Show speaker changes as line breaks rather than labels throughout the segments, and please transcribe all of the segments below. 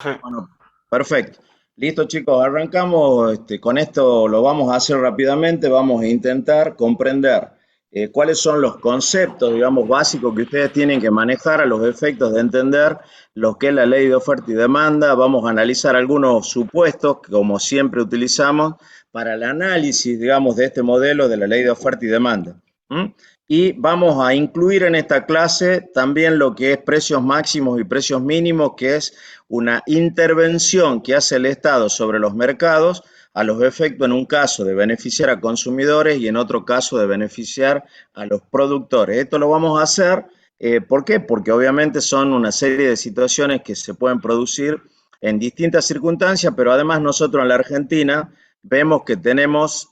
Bueno, perfecto. Listo, chicos, arrancamos. Con esto lo vamos a hacer rápidamente. Vamos a intentar comprender cuáles son los conceptos, digamos, básicos que ustedes tienen que manejar a los efectos de entender lo que es la ley de oferta y demanda. Vamos a analizar algunos supuestos que, como siempre, utilizamos para el análisis, digamos, de este modelo de la ley de oferta y demanda. ¿Mm? Y vamos a incluir en esta clase también lo que es precios máximos y precios mínimos, que es una intervención que hace el Estado sobre los mercados a los efectos en un caso de beneficiar a consumidores y en otro caso de beneficiar a los productores. Esto lo vamos a hacer, ¿por qué? Porque obviamente son una serie de situaciones que se pueden producir en distintas circunstancias, pero además nosotros en la Argentina vemos que tenemos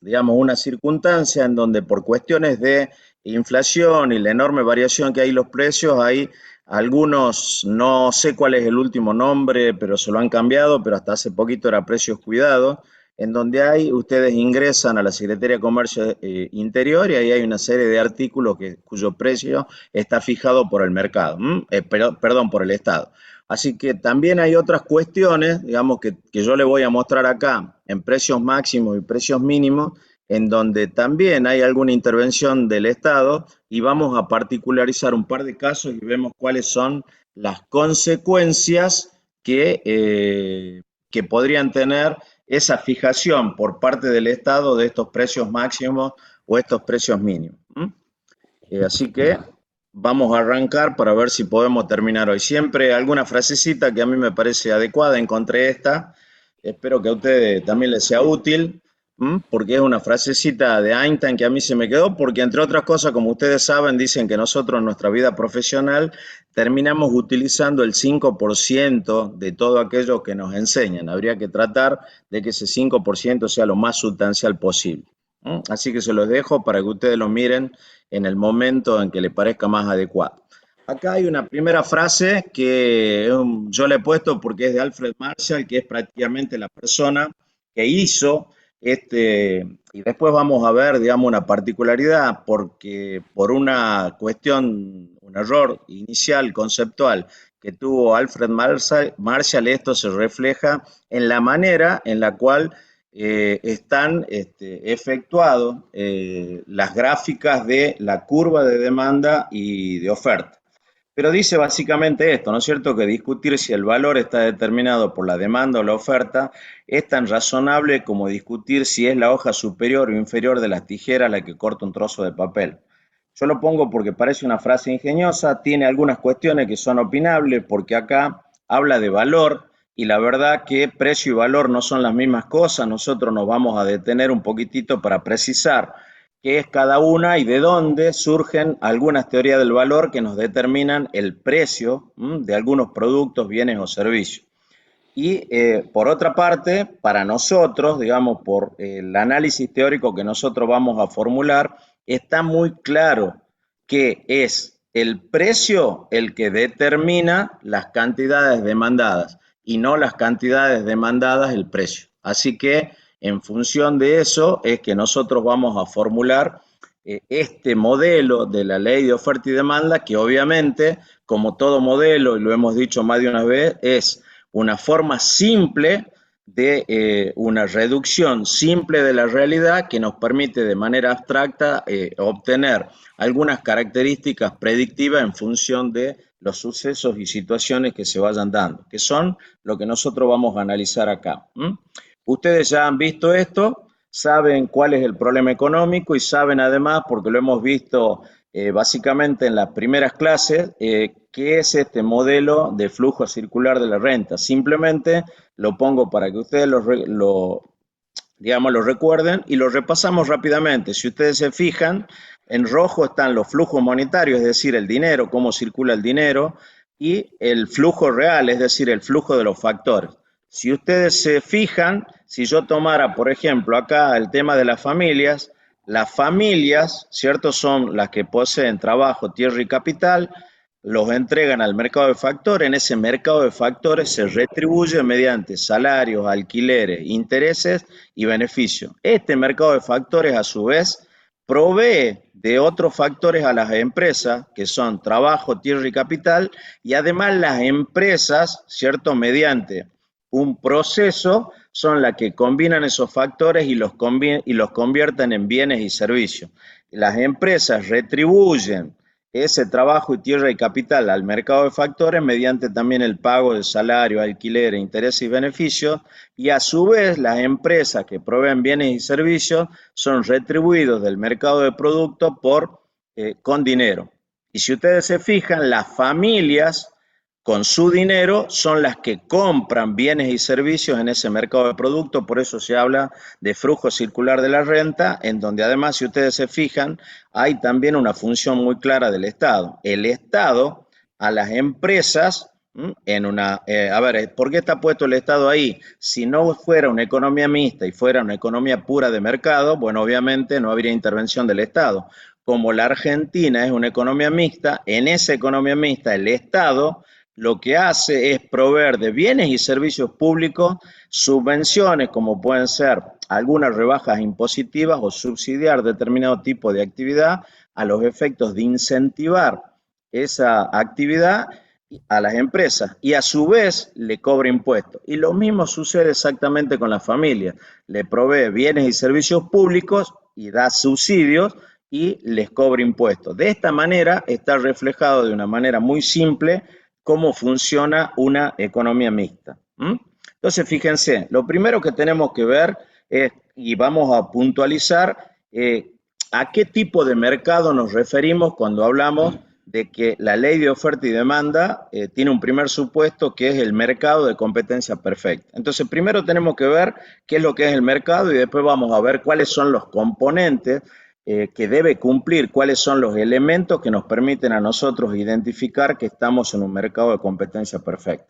digamos, una circunstancia en donde por cuestiones de inflación y la enorme variación que hay en los precios, hay algunos, no sé cuál es el último nombre, pero se lo han cambiado, pero hasta hace poquito era Precios Cuidados, en donde ustedes ingresan a la Secretaría de Comercio Interior y ahí hay una serie de artículos cuyo precio está fijado por el mercado, perdón, por el Estado. Así que también hay otras cuestiones, digamos, que yo le voy a mostrar acá en precios máximos y precios mínimos, en donde también hay alguna intervención del Estado y vamos a particularizar un par de casos y vemos cuáles son las consecuencias que podrían tener esa fijación por parte del Estado de estos precios máximos o estos precios mínimos. Así que vamos a arrancar para ver si podemos terminar hoy. Siempre alguna frasecita que a mí me parece adecuada, encontré esta, espero que a ustedes también les sea útil, porque es una frasecita de Einstein que a mí se me quedó, porque entre otras cosas, como ustedes saben, dicen que nosotros en nuestra vida profesional terminamos utilizando el 5% de todo aquello que nos enseñan. Habría que tratar de que ese 5% sea lo más sustancial posible. Así que se los dejo para que ustedes lo miren en el momento en que le parezca más adecuado. Acá hay una primera frase que yo le he puesto porque es de Alfred Marshall, que es prácticamente la persona que hizo y después vamos a ver, digamos, una particularidad, porque por una cuestión, un error inicial, conceptual, que tuvo Alfred Marshall, esto se refleja en la manera en la cual están efectuados las gráficas de la curva de demanda y de oferta. Pero dice básicamente esto, ¿no es cierto? Que discutir si el valor está determinado por la demanda o la oferta es tan razonable como discutir si es la hoja superior o inferior de las tijeras la que corta un trozo de papel. Yo lo pongo porque parece una frase ingeniosa, tiene algunas cuestiones que son opinables, porque acá habla de valor y la verdad que precio y valor no son las mismas cosas. Nosotros nos vamos a detener un poquitito para precisar qué es cada una y de dónde surgen algunas teorías del valor que nos determinan el precio de algunos productos, bienes o servicios. Y por otra parte, para nosotros, digamos, por el análisis teórico que nosotros vamos a formular, está muy claro que es el precio el que determina las cantidades demandadas y no las cantidades demandadas el precio. Así que en función de eso es que nosotros vamos a formular este modelo de la ley de oferta y demanda, que obviamente, como todo modelo, y lo hemos dicho más de una vez, es una forma simple de una reducción simple de la realidad que nos permite de manera abstracta obtener algunas características predictivas en función de los sucesos y situaciones que se vayan dando, que son lo que nosotros vamos a analizar acá. Ustedes ya han visto esto, saben cuál es el problema económico y saben además, porque lo hemos visto básicamente en las primeras clases, qué es este modelo de flujo circular de la renta. Simplemente lo pongo para que ustedes digamos, lo recuerden y lo repasamos rápidamente. Si ustedes se fijan, en rojo están los flujos monetarios, es decir, el dinero, cómo circula el dinero, y el flujo real, es decir, el flujo de los factores. Si ustedes se fijan, si yo tomara, por ejemplo, acá el tema de las familias, ¿cierto? Son las que poseen trabajo, tierra y capital, los entregan al mercado de factores, en ese mercado de factores se retribuye mediante salarios, alquileres, intereses y beneficios. Este mercado de factores, a su vez, provee de otros factores a las empresas, que son trabajo, tierra y capital, y además las empresas, ¿cierto?, mediante un proceso, son las que combinan esos factores y los convierten en bienes y servicios. Las empresas retribuyen ese trabajo y tierra y capital al mercado de factores mediante también el pago de salario, alquiler, intereses y beneficios, y a su vez las empresas que proveen bienes y servicios son retribuidos del mercado de productos con dinero. Y si ustedes se fijan, las familias con su dinero son las que compran bienes y servicios en ese mercado de productos, por eso se habla de flujo circular de la renta, en donde además, si ustedes se fijan, hay también una función muy clara del Estado. El Estado a las empresas, a ver, ¿por qué está puesto el Estado ahí? Si no fuera una economía mixta y fuera una economía pura de mercado, bueno, obviamente no habría intervención del Estado. Como la Argentina es una economía mixta, en esa economía mixta el Estado lo que hace es proveer de bienes y servicios públicos, subvenciones como pueden ser algunas rebajas impositivas o subsidiar determinado tipo de actividad a los efectos de incentivar esa actividad a las empresas y a su vez le cobra impuestos. Y lo mismo sucede exactamente con la familia. Le provee bienes y servicios públicos y da subsidios y les cobra impuestos. De esta manera está reflejado de una manera muy simple cómo funciona una economía mixta. Entonces, fíjense, lo primero que tenemos que ver es, y vamos a puntualizar, a qué tipo de mercado nos referimos cuando hablamos de que la ley de oferta y demanda tiene un primer supuesto que es el mercado de competencia perfecta. Entonces, primero tenemos que ver qué es lo que es el mercado y después vamos a ver cuáles son los componentes que debe cumplir, cuáles son los elementos que nos permiten a nosotros identificar que estamos en un mercado de competencia perfecta.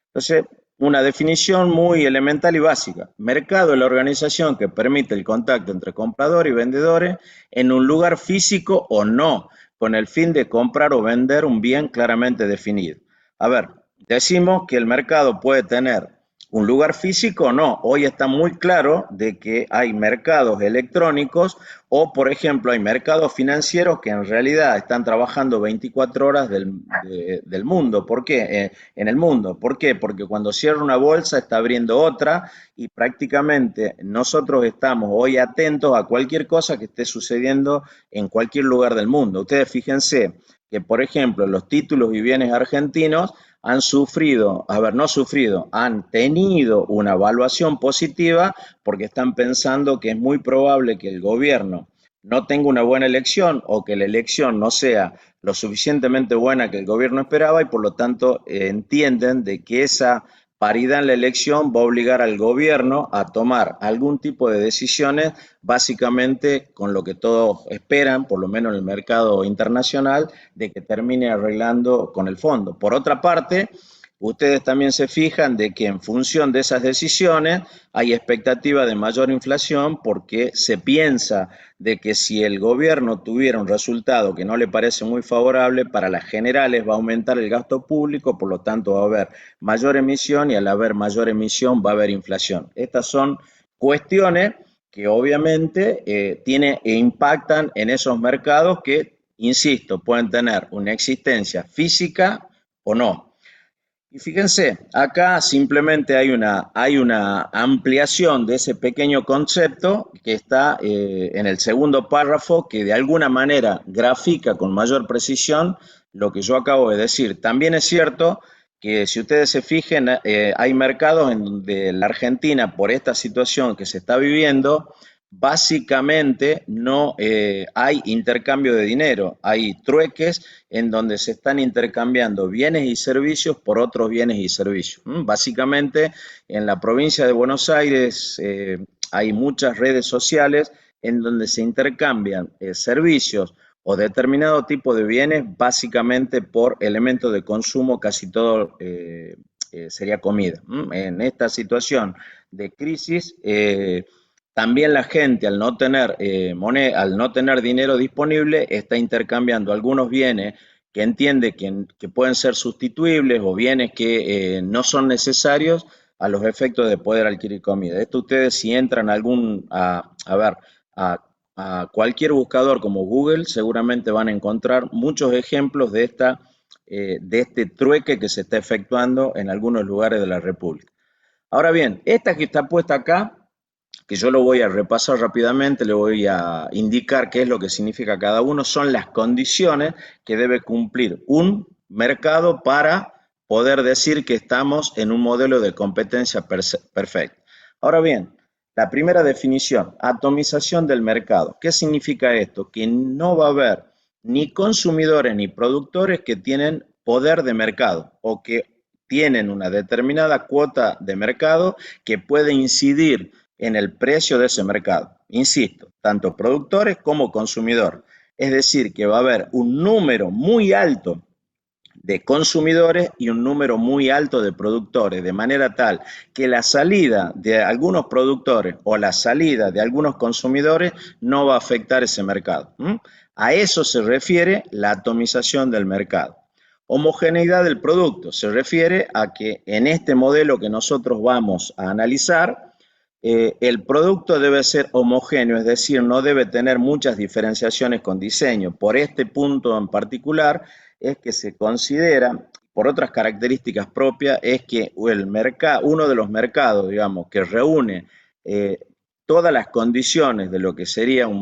Entonces, una definición muy elemental y básica. Mercado es la organización que permite el contacto entre compradores y vendedores en un lugar físico o no, con el fin de comprar o vender un bien claramente definido. A ver, decimos que el mercado puede tener un lugar físico o no. Hoy está muy claro de que hay mercados electrónicos o, por ejemplo, hay mercados financieros que en realidad están trabajando 24 horas del mundo. ¿Por qué? En el mundo. ¿Por qué? Porque cuando cierra una bolsa está abriendo otra y prácticamente nosotros estamos hoy atentos a cualquier cosa que esté sucediendo en cualquier lugar del mundo. Ustedes fíjense que, por ejemplo, los títulos y bienes argentinos han sufrido, no sufrido, han tenido una evaluación positiva porque están pensando que es muy probable que el gobierno no tenga una buena elección o que la elección no sea lo suficientemente buena que el gobierno esperaba y por lo tanto entienden de que esa paridad en la elección va a obligar al gobierno a tomar algún tipo de decisiones, básicamente con lo que todos esperan, por lo menos en el mercado internacional, de que termine arreglando con el fondo. Por otra parte, ustedes también se fijan de que en función de esas decisiones hay expectativa de mayor inflación porque se piensa de que si el gobierno tuviera un resultado que no le parece muy favorable, para las generales va a aumentar el gasto público, por lo tanto va a haber mayor emisión y al haber mayor emisión va a haber inflación. Estas son cuestiones que obviamente impactan en esos mercados que, insisto, pueden tener una existencia física o no. Y fíjense, acá simplemente hay una ampliación de ese pequeño concepto que está en el segundo párrafo que de alguna manera grafica con mayor precisión lo que yo acabo de decir. También es cierto que si ustedes se fijen, hay mercados en donde la Argentina, por esta situación que se está viviendo, básicamente no hay intercambio de dinero, hay trueques en donde se están intercambiando bienes y servicios por otros bienes y servicios. Básicamente en la provincia de Buenos Aires hay muchas redes sociales en donde se intercambian servicios o determinado tipo de bienes básicamente por elementos de consumo, casi todo sería comida. En esta situación de crisis, también la gente al no tener al no tener dinero disponible está intercambiando algunos bienes que entiende que pueden ser sustituibles o bienes que no son necesarios a los efectos de poder adquirir comida. Esto ustedes si entran a a cualquier buscador como Google, seguramente van a encontrar muchos ejemplos de este trueque que se está efectuando en algunos lugares de la República. Ahora bien, esta que está puesta acá, que yo lo voy a repasar rápidamente, le voy a indicar qué es lo que significa cada uno, son las condiciones que debe cumplir un mercado para poder decir que estamos en un modelo de competencia perfecta. Ahora bien, la primera definición, atomización del mercado. ¿Qué significa esto? Que no va a haber ni consumidores ni productores que tienen poder de mercado o que tienen una determinada cuota de mercado que puede incidir en el precio de ese mercado. Insisto, tanto productores como consumidores. Es decir, que va a haber un número muy alto de consumidores y un número muy alto de productores, de manera tal que la salida de algunos productores o la salida de algunos consumidores no va a afectar ese mercado. A eso se refiere la atomización del mercado. Homogeneidad del producto se refiere a que en este modelo que nosotros vamos a analizar, el producto debe ser homogéneo, es decir, no debe tener muchas diferenciaciones con diseño. Por este punto en particular es que se considera, por otras características propias, es que uno de los mercados, digamos, que reúne eh, todas las condiciones de lo que sería un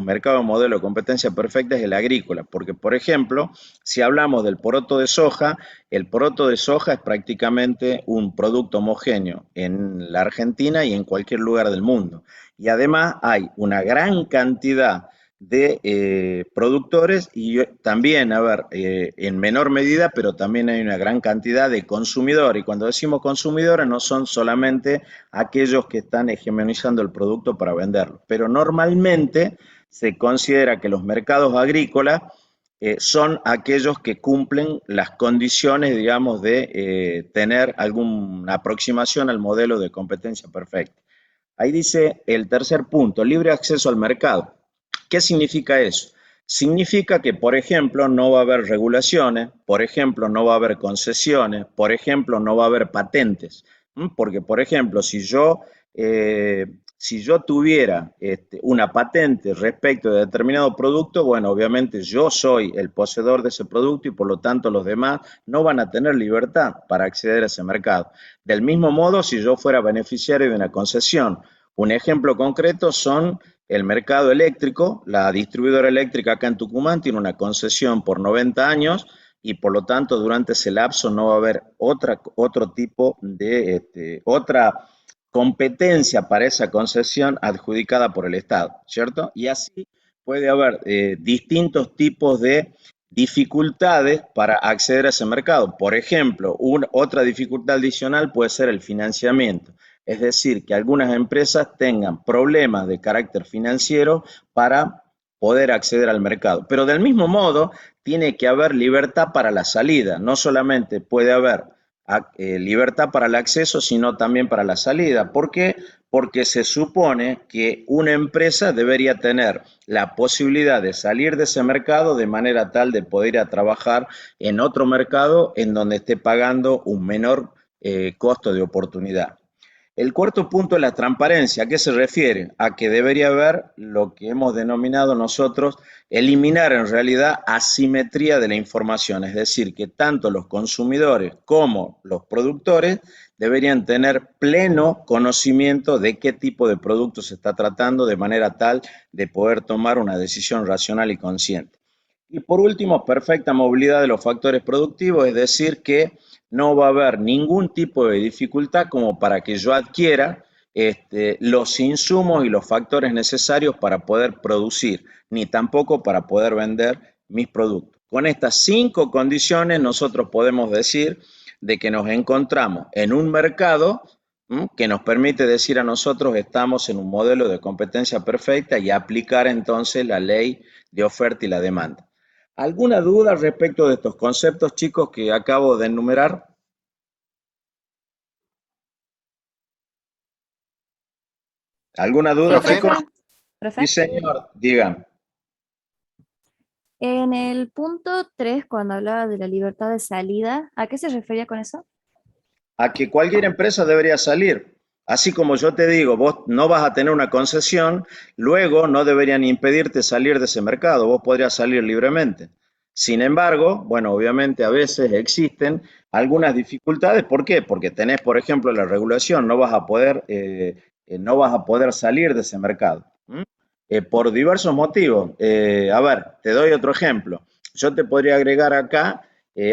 mercado modelo de competencia perfecta es el agrícola, porque, por ejemplo, si hablamos del poroto de soja, el poroto de soja es prácticamente un producto homogéneo en la Argentina y en cualquier lugar del mundo. Y además hay una gran cantidad de productores y también, a ver, en menor medida, pero también hay una gran cantidad de consumidores. Y cuando decimos consumidores no son solamente aquellos que están hegemonizando el producto para venderlo, pero normalmente se considera que los mercados agrícolas son aquellos que cumplen las condiciones, digamos, de tener alguna aproximación al modelo de competencia perfecta. Ahí dice el tercer punto, libre acceso al mercado. ¿Qué significa eso? Significa que, por ejemplo, no va a haber regulaciones, por ejemplo, no va a haber concesiones, por ejemplo, no va a haber patentes. Porque, por ejemplo, si yo tuviera una patente respecto de determinado producto, bueno, obviamente yo soy el poseedor de ese producto y por lo tanto los demás no van a tener libertad para acceder a ese mercado. Del mismo modo, si yo fuera beneficiario de una concesión, un ejemplo concreto son el mercado eléctrico, la distribuidora eléctrica acá en Tucumán tiene una concesión por 90 años y por lo tanto durante ese lapso no va a haber otro tipo de, otra competencia para esa concesión adjudicada por el Estado, ¿cierto? Y así puede haber distintos tipos de dificultades para acceder a ese mercado. Por ejemplo, otra dificultad adicional puede ser el financiamiento. Es decir, que algunas empresas tengan problemas de carácter financiero para poder acceder al mercado. Pero del mismo modo, tiene que haber libertad para la salida. No solamente puede haber libertad para el acceso, sino también para la salida. ¿Por qué? Porque se supone que una empresa debería tener la posibilidad de salir de ese mercado de manera tal de poder ir a trabajar en otro mercado en donde esté pagando un menor costo de oportunidad. El cuarto punto es la transparencia. ¿A qué se refiere? A que debería haber lo que hemos denominado nosotros eliminar en realidad asimetría de la información, es decir, que tanto los consumidores como los productores deberían tener pleno conocimiento de qué tipo de producto se está tratando de manera tal de poder tomar una decisión racional y consciente. Y por último, perfecta movilidad de los factores productivos, es decir, que no va a haber ningún tipo de dificultad como para que yo adquiera los insumos y los factores necesarios para poder producir, ni tampoco para poder vender mis productos. Con estas 5 condiciones nosotros podemos decir de que nos encontramos en un mercado que nos permite decir a nosotros estamos en un modelo de competencia perfecta y aplicar entonces la ley de oferta y la demanda. ¿Alguna duda respecto de estos conceptos, chicos, que acabo de enumerar? ¿Alguna
Sí,
duda,
Profe,
chicos?
profe.
Sí,
profe.
señor, digan.
En el punto 3, cuando hablaba de la libertad de salida, ¿a qué se refería con eso?
A que cualquier empresa debería salir. Así como yo te digo, vos no vas a tener una concesión, luego no deberían impedirte salir de ese mercado, vos podrías salir libremente. Sin embargo, bueno, obviamente a veces existen algunas dificultades. ¿Por qué? Porque tenés, por ejemplo, la regulación, no vas a poder salir de ese mercado. ¿M? Por diversos motivos. A ver, te doy otro ejemplo. Yo te podría agregar acá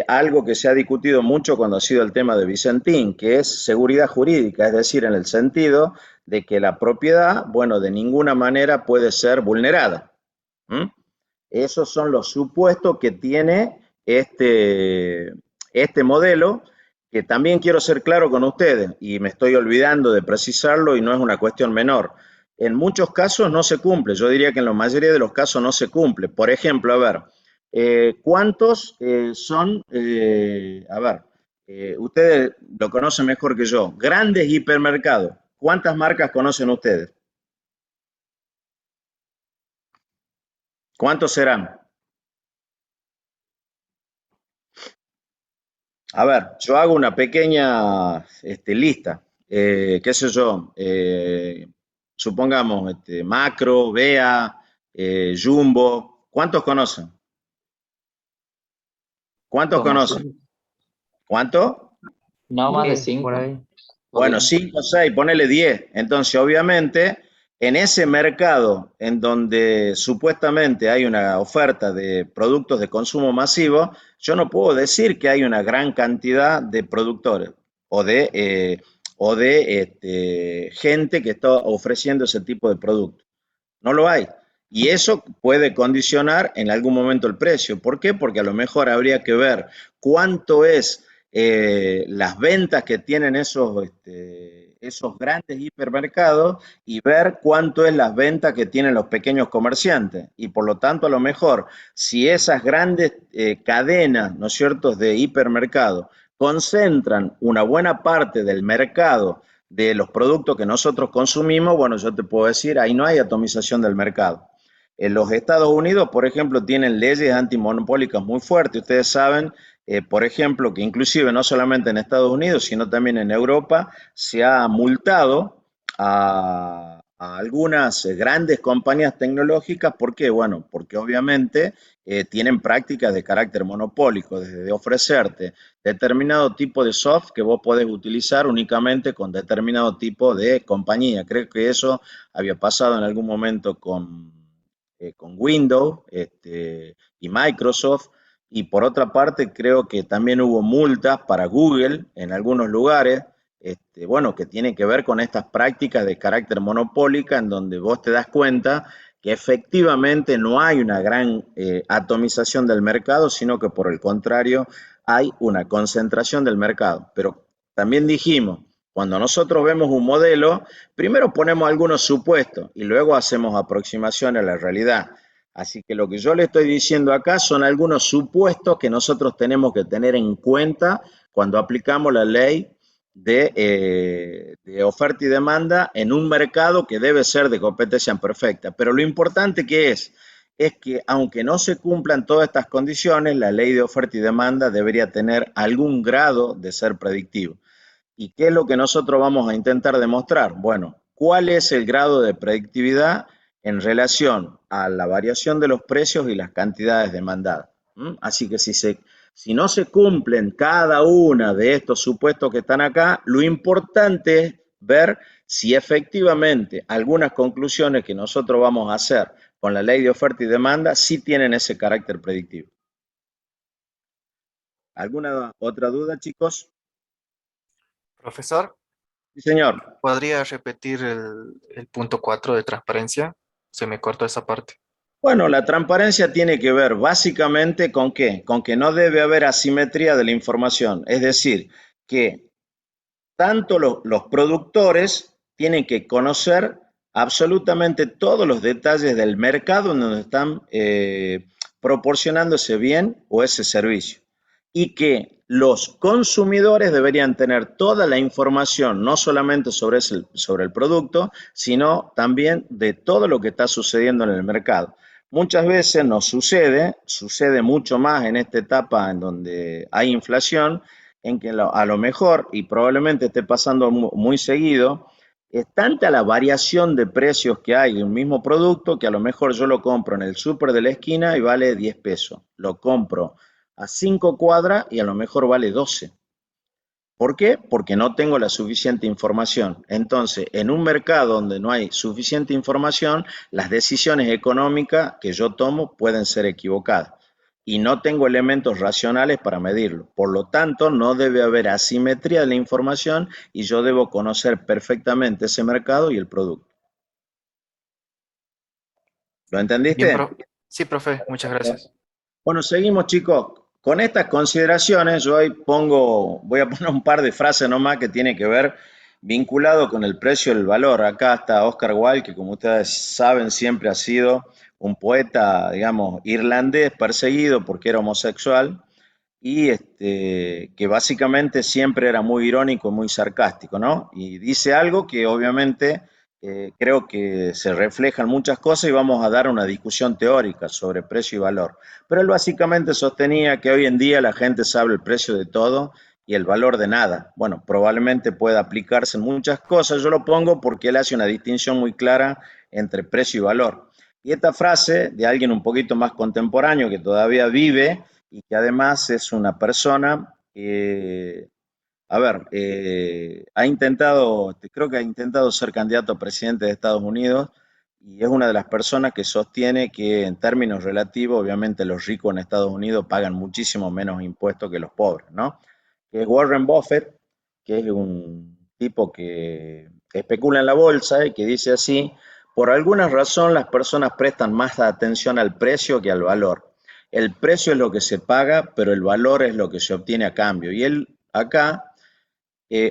algo que se ha discutido mucho cuando ha sido el tema de Vicentín, que es seguridad jurídica, es decir, en el sentido de que la propiedad, bueno, de ninguna manera puede ser vulnerada. ¿Mm? Esos son los supuestos que tiene este modelo, que también quiero ser claro con ustedes, y me estoy olvidando de precisarlo y no es una cuestión menor. En muchos casos no se cumple, yo diría que en la mayoría de los casos no se cumple. Por ejemplo, a ver, ¿cuántos son, a ver, ustedes lo conocen mejor que yo, grandes hipermercados? ¿Cuántas marcas conocen ustedes? ¿Cuántos serán? A ver, yo hago una pequeña lista. Qué sé yo, supongamos Macro, Bea, Jumbo. ¿Cuántos conocen? ¿Cuántos
Como
conocen?
cinco,
¿Cuánto?
no más de
10 por
5,
ahí.
o
Bueno,
10.
5, 6, ponele 10. Entonces, obviamente, en ese mercado en donde supuestamente hay una oferta de productos de consumo masivo, yo no puedo decir que hay una gran cantidad de productores o de gente que está ofreciendo ese tipo de productos. No lo hay. Y eso puede condicionar en algún momento el precio. ¿Por qué? Porque a lo mejor habría que ver cuánto es las ventas que tienen esos grandes hipermercados y ver cuánto es las ventas que tienen los pequeños comerciantes. Y por lo tanto, a lo mejor, si esas grandes cadenas, ¿no es cierto?, de hipermercados concentran una buena parte del mercado de los productos que nosotros consumimos, bueno, yo te puedo decir, ahí no hay atomización del mercado. En los Estados Unidos, por ejemplo, tienen leyes antimonopólicas muy fuertes. Ustedes saben, por ejemplo, que inclusive no solamente en Estados Unidos, sino también en Europa, se ha multado a algunas grandes compañías tecnológicas. ¿Por qué? Bueno, porque obviamente tienen prácticas de carácter monopólico, desde ofrecerte determinado tipo de soft que vos podés utilizar únicamente con determinado tipo de compañía. Creo que eso había pasado en algún momento con Windows y Microsoft. Y por otra parte, creo que también hubo multas para Google en algunos lugares, bueno, que tienen que ver con estas prácticas de carácter monopólica, en donde vos te das cuenta que efectivamente no hay una gran atomización del mercado, sino que por el contrario hay una concentración del mercado. Pero también dijimos, cuando nosotros vemos un modelo, primero ponemos algunos supuestos y luego hacemos aproximaciones a la realidad. Así que lo que yo le estoy diciendo acá son algunos supuestos que nosotros tenemos que tener en cuenta cuando aplicamos la ley de oferta y demanda en un mercado que debe ser de competencia perfecta. Pero lo importante que es que aunque no se cumplan todas estas condiciones, la ley de oferta y demanda debería tener algún grado de ser predictivo. ¿Y qué es lo que nosotros vamos a intentar demostrar? Bueno, ¿cuál es el grado de predictividad en relación a la variación de los precios y las cantidades demandadas? Así que si no se cumplen cada una de estos supuestos que están acá, lo importante es ver si efectivamente algunas conclusiones que nosotros vamos a hacer con la ley de oferta y demanda sí tienen ese carácter predictivo. ¿Alguna otra duda, chicos?
Profesor,
Sí, señor.
¿podría repetir el punto 4 de transparencia? Se me cortó esa parte.
Bueno, la transparencia tiene que ver básicamente con qué, con que no debe haber asimetría de la información, es decir, que tanto los productores tienen que conocer absolutamente todos los detalles del mercado en donde están proporcionando ese bien o ese servicio. Y que los consumidores deberían tener toda la información, no solamente sobre el producto, sino también de todo lo que está sucediendo en el mercado. Muchas veces nos sucede mucho más en esta etapa en donde hay inflación, en que a lo mejor, y probablemente esté pasando muy seguido, Es tanta la variación de precios que hay de un mismo producto que a lo mejor yo lo compro en el súper de la esquina y vale 10 pesos. Lo compro a 5 cuadras y a lo mejor vale 12. ¿Por qué? Porque no tengo la suficiente información. Entonces, en un mercado donde no hay suficiente información, las decisiones económicas que yo tomo pueden ser equivocadas y no tengo elementos racionales para medirlo. Por lo tanto, no debe haber asimetría de la información y yo debo conocer perfectamente ese mercado y el producto. ¿Lo
Bien,
entendiste?
sí, profe, muchas gracias.
Bueno, seguimos, chicos. Con estas consideraciones, yo hoy voy a poner un par de frases nomás que tiene que ver vinculado con el precio y el valor. Acá está Oscar Wilde, que como ustedes saben, siempre ha sido un poeta, digamos, irlandés perseguido porque era homosexual y que básicamente siempre era muy irónico, muy sarcástico, ¿no? Y dice algo que obviamente creo que se reflejan muchas cosas y vamos a dar una discusión teórica sobre precio y valor. Pero él básicamente sostenía que hoy en día la gente sabe el precio de todo y el valor de nada. Bueno, probablemente pueda aplicarse en muchas cosas. Yo lo pongo porque él hace una distinción muy clara entre precio y valor. Y esta frase de alguien un poquito más contemporáneo que todavía vive y que además es una persona ha intentado, creo que ha intentado ser candidato a presidente de Estados Unidos y es una de las personas que sostiene que en términos relativos, obviamente los ricos en Estados Unidos pagan muchísimo menos impuestos que los pobres, ¿no? Que es Warren Buffett, que es un tipo que especula en la bolsa y que dice así, por alguna razón las personas prestan más atención al precio que al valor. El precio es lo que se paga, pero el valor es lo que se obtiene a cambio. Y él acá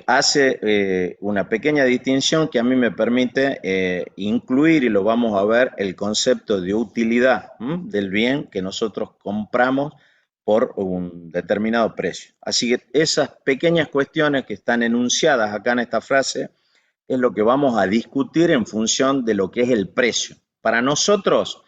hace una pequeña distinción que a mí me permite incluir, y lo vamos a ver, el concepto de utilidad del bien que nosotros compramos por un determinado precio. Así que esas pequeñas cuestiones que están enunciadas acá en esta frase es lo que vamos a discutir en función de lo que es el precio. Para nosotros,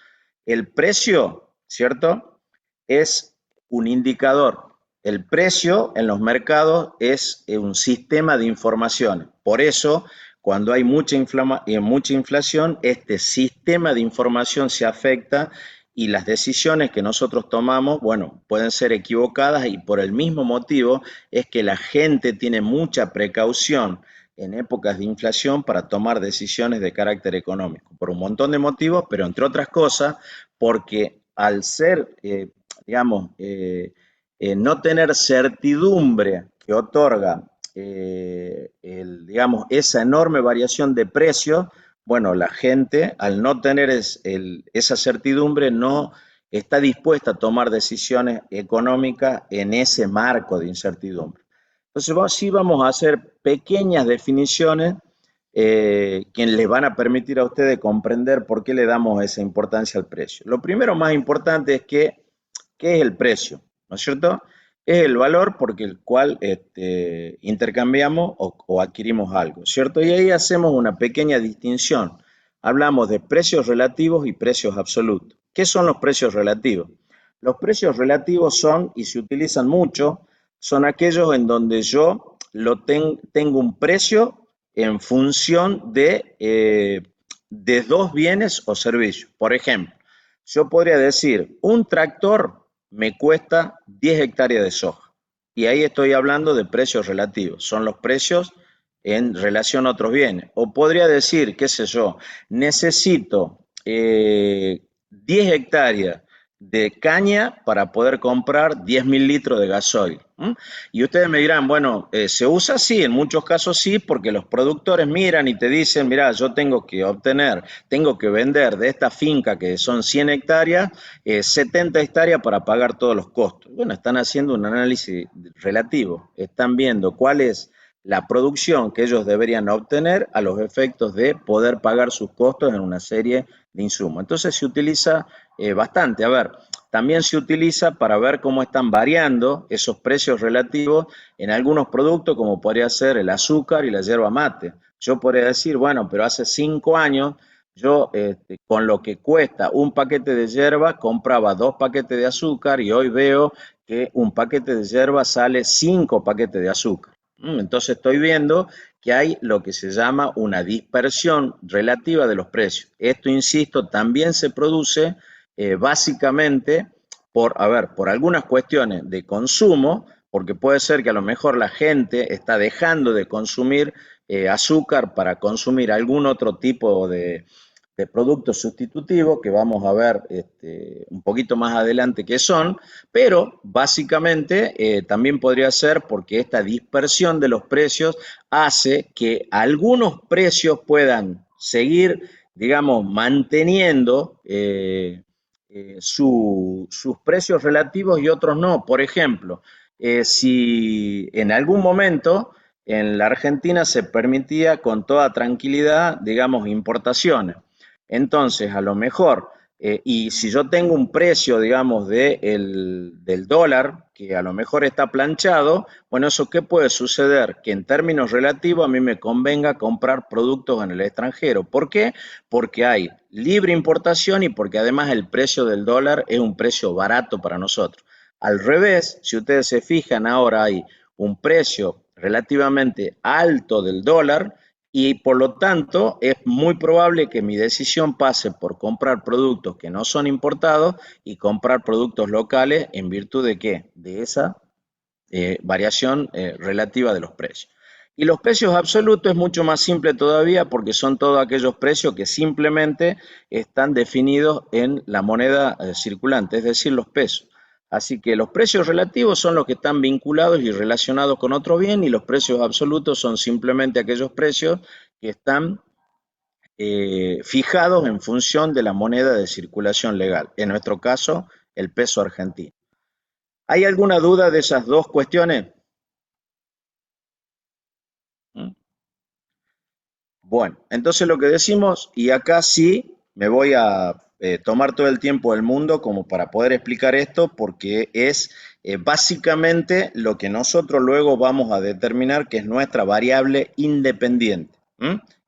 el precio, ¿cierto? Es un indicador. El precio en los mercados es un sistema de información. Por eso, cuando hay mucha inflación, este sistema de información se afecta y las decisiones que nosotros tomamos, bueno, pueden ser equivocadas y por el mismo motivo es que la gente tiene mucha precaución en épocas de inflación para tomar decisiones de carácter económico, por un montón de motivos, pero entre otras cosas, porque al ser, digamos, no tener certidumbre que otorga, digamos, esa enorme variación de precios, bueno, la gente al no tener esa certidumbre no está dispuesta a tomar decisiones económicas en ese marco de incertidumbre. Entonces, sí vamos a hacer pequeñas definiciones que les van a permitir a ustedes comprender por qué le damos esa importancia al precio. Lo primero más importante es que, ¿qué es el precio? ¿No es cierto? Es el valor por el cual intercambiamos o adquirimos algo, ¿cierto? Y ahí hacemos una pequeña distinción. Hablamos de precios relativos y precios absolutos. ¿Qué son los precios relativos? Los precios relativos son, y se utilizan mucho, son aquellos en donde yo tengo un precio en función de dos bienes o servicios. Por ejemplo, yo podría decir, un tractor me cuesta 10 hectáreas de soja. Y ahí estoy hablando de precios relativos. Son los precios en relación a otros bienes. O podría decir, qué sé yo, necesito 10 hectáreas de caña para poder comprar 10.000 litros de gasoil. Y ustedes me dirán, bueno, se usa así, en muchos casos sí, porque los productores miran y te dicen, mira, yo tengo que vender de esta finca que son 100 hectáreas, 70 hectáreas para pagar todos los costos. Bueno, están haciendo un análisis relativo, están viendo cuál es la producción que ellos deberían obtener a los efectos de poder pagar sus costos en una serie de insumos. Entonces se utiliza bastante. A ver, también se utiliza para ver cómo están variando esos precios relativos en algunos productos, como podría ser el azúcar y la yerba mate. Yo podría decir, bueno, pero hace 5 años yo con lo que cuesta un paquete de yerba compraba 2 paquetes de azúcar y hoy veo que un paquete de yerba sale 5 paquetes de azúcar. Entonces estoy viendo que hay lo que se llama una dispersión relativa de los precios. Esto, insisto, también se produce básicamente por algunas cuestiones de consumo, porque puede ser que a lo mejor la gente está dejando de consumir azúcar para consumir algún otro tipo de productos sustitutivos que vamos a ver un poquito más adelante qué son, pero básicamente también podría ser porque esta dispersión de los precios hace que algunos precios puedan seguir, digamos, manteniendo sus precios relativos y otros no. Por ejemplo, si en algún momento en la Argentina se permitía con toda tranquilidad, digamos, importaciones. Entonces, a lo mejor, y si yo tengo un precio, digamos, del dólar, que a lo mejor está planchado, bueno, ¿eso qué puede suceder? Que en términos relativos a mí me convenga comprar productos en el extranjero. ¿Por qué? Porque hay libre importación y porque además el precio del dólar es un precio barato para nosotros. Al revés, si ustedes se fijan, ahora hay un precio relativamente alto del dólar, y por lo tanto es muy probable que mi decisión pase por comprar productos que no son importados y comprar productos locales en virtud de qué? De esa variación relativa de los precios. Y los precios absolutos es mucho más simple todavía porque son todos aquellos precios que simplemente están definidos en la moneda circulante, es decir, los pesos. Así que los precios relativos son los que están vinculados y relacionados con otro bien y los precios absolutos son simplemente aquellos precios que están fijados en función de la moneda de circulación legal, en nuestro caso, el peso argentino. ¿Hay alguna duda de esas dos cuestiones? Bueno, entonces lo que decimos, y acá sí me voy a tomar todo el tiempo del mundo como para poder explicar esto, porque es básicamente lo que nosotros luego vamos a determinar que es nuestra variable independiente.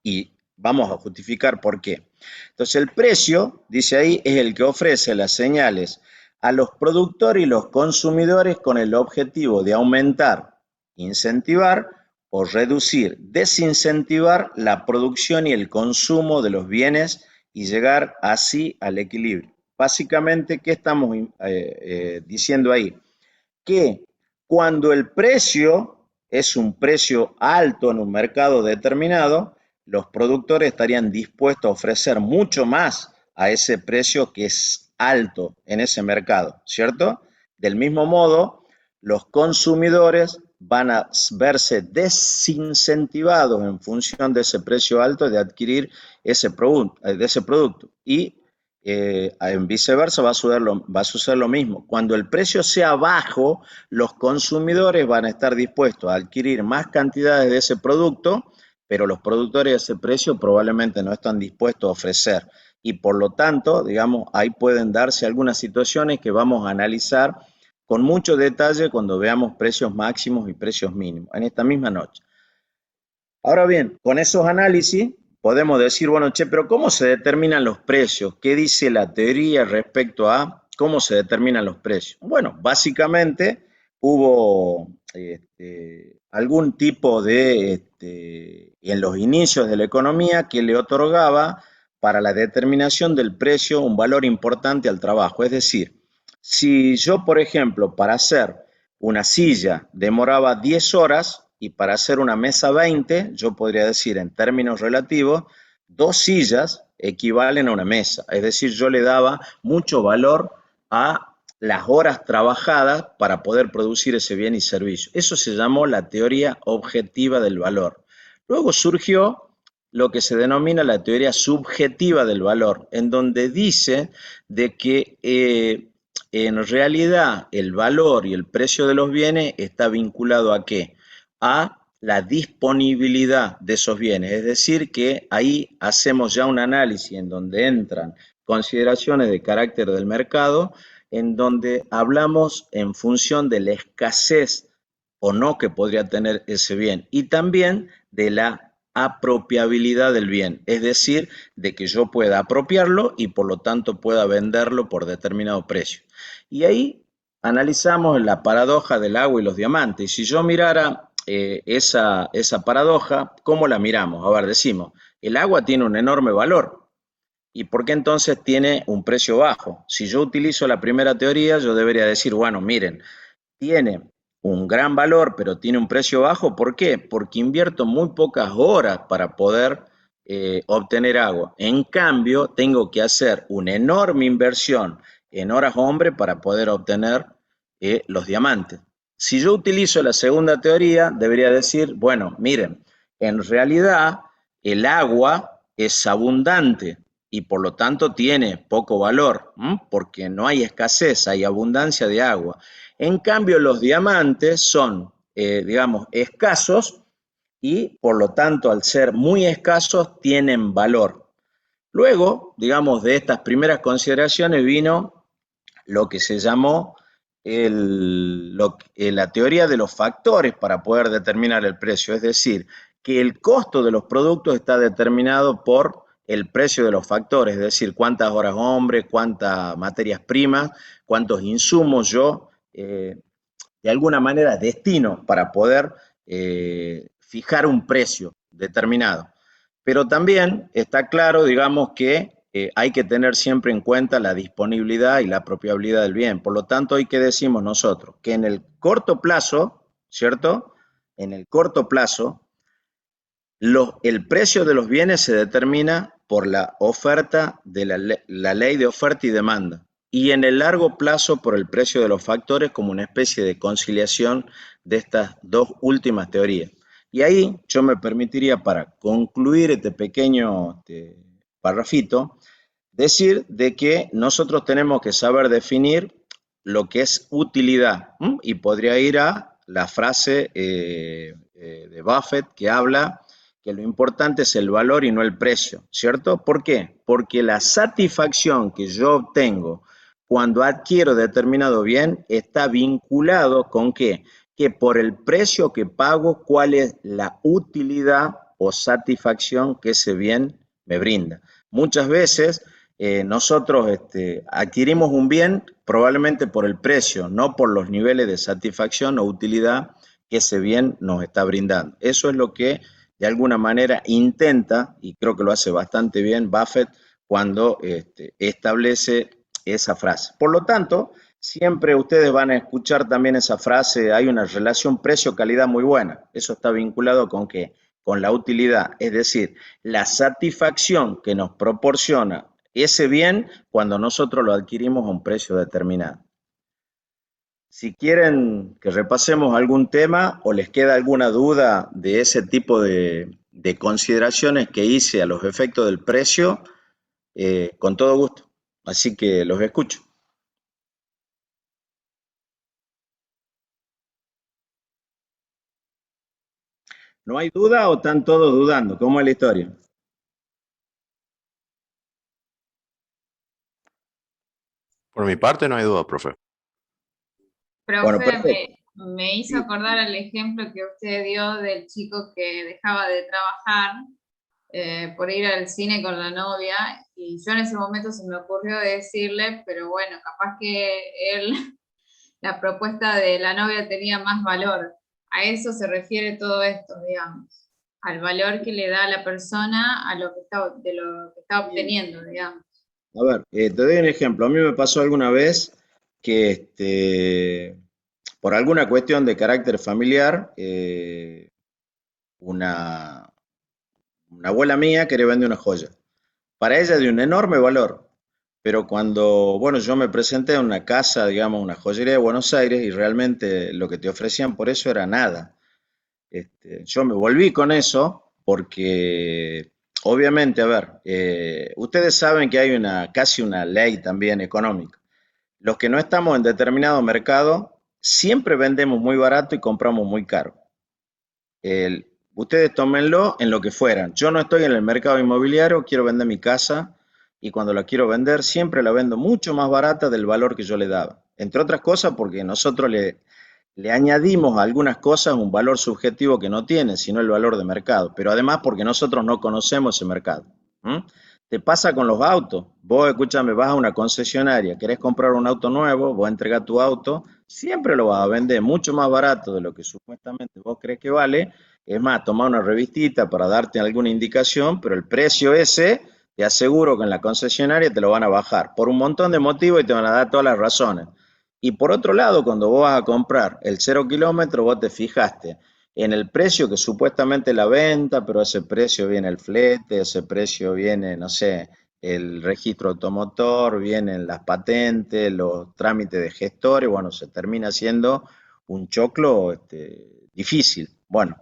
Y vamos a justificar por qué. Entonces el precio, dice ahí, es el que ofrece las señales a los productores y los consumidores con el objetivo de aumentar, incentivar o reducir, desincentivar la producción y el consumo de los bienes y llegar así al equilibrio. Básicamente, ¿qué estamos diciendo ahí? Que cuando el precio es un precio alto en un mercado determinado, los productores estarían dispuestos a ofrecer mucho más a ese precio que es alto en ese mercado, ¿cierto? Del mismo modo, los consumidores van a verse desincentivados en función de ese precio alto de adquirir ese producto. Y en viceversa va a suceder lo mismo. Cuando el precio sea bajo, los consumidores van a estar dispuestos a adquirir más cantidades de ese producto, pero los productores de ese precio probablemente no están dispuestos a ofrecer. Y por lo tanto, digamos, ahí pueden darse algunas situaciones que vamos a analizar con mucho detalle cuando veamos precios máximos y precios mínimos en esta misma noche. Ahora bien, con esos análisis podemos decir, bueno, che, pero ¿cómo se determinan los precios? ¿Qué dice la teoría respecto a cómo se determinan los precios? Bueno, básicamente hubo algún tipo de, en los inicios de la economía que le otorgaba para la determinación del precio un valor importante al trabajo. Es decir, si yo, por ejemplo, para hacer una silla demoraba 10 horas, y para hacer una mesa 20, yo podría decir en términos relativos, 2 sillas equivalen a una mesa. Es decir, yo le daba mucho valor a las horas trabajadas para poder producir ese bien y servicio. Eso se llamó la teoría objetiva del valor. Luego surgió lo que se denomina la teoría subjetiva del valor, en donde dice de que en realidad el valor y el precio de los bienes está vinculado ¿a qué? A la disponibilidad de esos bienes, es decir, que ahí hacemos ya un análisis en donde entran consideraciones de carácter del mercado, en donde hablamos en función de la escasez o no que podría tener ese bien y también de la apropiabilidad del bien, es decir, de que yo pueda apropiarlo y por lo tanto pueda venderlo por determinado precio. Y ahí analizamos la paradoja del agua y los diamantes. Y si yo mirara esa paradoja, ¿cómo la miramos? A ver, decimos, el agua tiene un enorme valor. ¿Y por qué entonces tiene un precio bajo? Si yo utilizo la primera teoría, yo debería decir, bueno, miren, tiene un gran valor, pero tiene un precio bajo. ¿Por qué? Porque invierto muy pocas horas para poder obtener agua. En cambio, tengo que hacer una enorme inversión en horas hombre para poder obtener los diamantes. Si yo utilizo la segunda teoría, debería decir, bueno, miren, en realidad el agua es abundante y por lo tanto tiene poco valor, porque no hay escasez, hay abundancia de agua. En cambio, los diamantes son, digamos, escasos y por lo tanto, al ser muy escasos, tienen valor. Luego, digamos, de estas primeras consideraciones vino lo que se llamó la teoría de los factores para poder determinar el precio, es decir, que el costo de los productos está determinado por el precio de los factores, es decir, cuántas horas hombre, cuántas materias primas, cuántos insumos yo de alguna manera destino para poder fijar un precio determinado. Pero también está claro, digamos, que hay que tener siempre en cuenta la disponibilidad y la apropiabilidad del bien. Por lo tanto, hoy que decimos nosotros que en el corto plazo, ¿cierto? En el corto plazo, el precio de los bienes se determina por la oferta de la ley de oferta y demanda y en el largo plazo por el precio de los factores como una especie de conciliación de estas dos últimas teorías. Y ahí yo me permitiría, para concluir este pequeño parrafito, decir de que nosotros tenemos que saber definir lo que es utilidad, y podría ir a la frase de Buffett que habla que lo importante es el valor y no el precio, ¿cierto? ¿Por qué? Porque la satisfacción que yo obtengo cuando adquiero determinado bien está vinculado con qué? Que por el precio que pago, cuál es la utilidad o satisfacción que ese bien me brinda. Muchas veces nosotros adquirimos un bien probablemente por el precio, no por los niveles de satisfacción o utilidad que ese bien nos está brindando. Eso es lo que de alguna manera intenta, y creo que lo hace bastante bien Buffett cuando establece esa frase. Por lo tanto, siempre ustedes van a escuchar también esa frase, hay una relación precio-calidad muy buena. Eso está vinculado con qué? Con la utilidad, es decir, la satisfacción que nos proporciona ese bien cuando nosotros lo adquirimos a un precio determinado. Si quieren que repasemos algún tema o les queda alguna duda de ese tipo de consideraciones que hice a los efectos del precio, con todo gusto. Así que los escucho. ¿No hay duda o están todos dudando? ¿Cómo es la historia?
Por mi parte no hay duda, profe.
Bueno,
Profe,
perfecto.
me hizo acordar el ejemplo que usted dio del chico que dejaba de trabajar por ir al cine con la novia, y yo en ese momento se me ocurrió decirle, pero bueno, capaz que él, la propuesta de la novia tenía más valor. A eso se refiere todo esto, digamos, al valor que le da la persona a lo que está, de lo que está obteniendo, digamos.
A ver, te doy un ejemplo. A mí me pasó alguna vez que por alguna cuestión de carácter familiar, una, una abuela mía quería vender una joya. Para ella de un enorme valor. Pero cuando, bueno, yo me presenté en una casa, digamos, una joyería de Buenos Aires y realmente lo que te ofrecían por eso era nada. Yo me volví con eso porque, obviamente, a ver, ustedes saben que hay casi una ley también económica. Los que no estamos en determinado mercado, siempre vendemos muy barato y compramos muy caro. Ustedes tómenlo en lo que fueran. Yo no estoy en el mercado inmobiliario, quiero vender mi casa y cuando la quiero vender siempre la vendo mucho más barata del valor que yo le daba. Entre otras cosas porque nosotros le añadimos a algunas cosas un valor subjetivo que no tiene, sino el valor de mercado. Pero además porque nosotros no conocemos ese mercado. Te pasa con los autos. Vos, escúchame, vas a una concesionaria, querés comprar un auto nuevo, vos entregás tu auto, siempre lo vas a vender mucho más barato de lo que supuestamente vos crees que vale. Es más, tomar una revistita para darte alguna indicación, pero el precio ese, te aseguro que en la concesionaria te lo van a bajar por un montón de motivos y te van a dar todas las razones. Y por otro lado, cuando vos vas a comprar el 0 kilómetro, vos te fijaste en el precio que supuestamente la venta, pero ese precio viene el flete, ese precio viene, no sé, el registro automotor, vienen las patentes, los trámites de gestores, bueno, se termina siendo un choclo difícil. Bueno,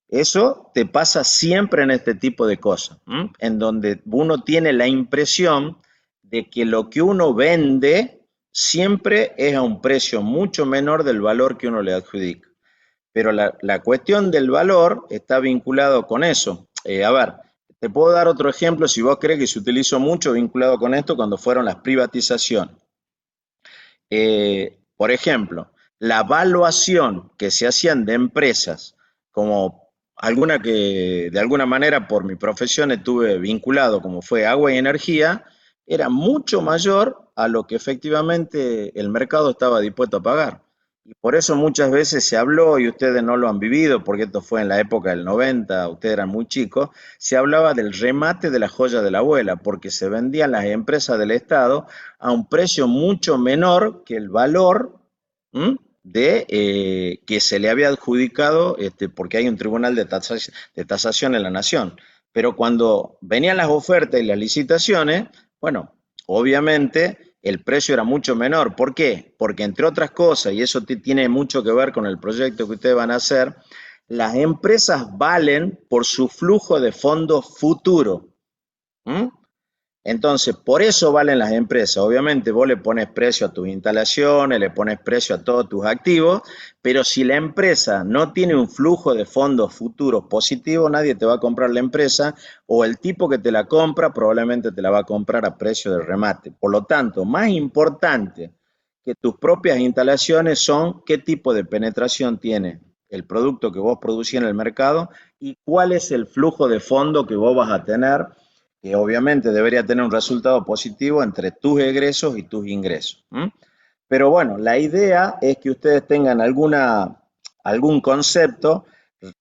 eso te pasa siempre en este tipo de cosas, ¿m? En donde uno tiene la impresión de que lo que uno vende siempre es a un precio mucho menor del valor que uno le adjudica. Pero la cuestión del valor está vinculado con eso. A ver, te puedo dar otro ejemplo, si vos crees que se utilizó mucho vinculado con esto cuando fueron las privatizaciones. Por ejemplo, la evaluación que se hacían de empresas, como alguna que de alguna manera por mi profesión estuve vinculado, como fue agua y energía, era mucho mayor a lo que efectivamente el mercado estaba dispuesto a pagar. Y por eso muchas veces se habló, y ustedes no lo han vivido, porque esto fue en la época del 90, ustedes eran muy chicos, se hablaba del remate de la joya de la abuela, porque se vendían las empresas del Estado a un precio mucho menor que el valor que se le había adjudicado, porque hay un tribunal de tasación en la nación. Pero cuando venían las ofertas y las licitaciones, bueno, obviamente el precio era mucho menor. ¿Por qué? Porque entre otras cosas, y eso tiene mucho que ver con el proyecto que ustedes van a hacer, las empresas valen por su flujo de fondos futuro. ¿Mm? Entonces, por eso valen las empresas. Obviamente vos le pones precio a tus instalaciones, le pones precio a todos tus activos, pero si la empresa no tiene un flujo de fondos futuros positivo, nadie te va a comprar la empresa, o el tipo que te la compra probablemente te la va a comprar a precio de remate. Por lo tanto, más importante que tus propias instalaciones son qué tipo de penetración tiene el producto que vos producís en el mercado y cuál es el flujo de fondo que vos vas a tener, que obviamente debería tener un resultado positivo entre tus egresos y tus ingresos. Pero bueno, la idea es que ustedes tengan algún concepto,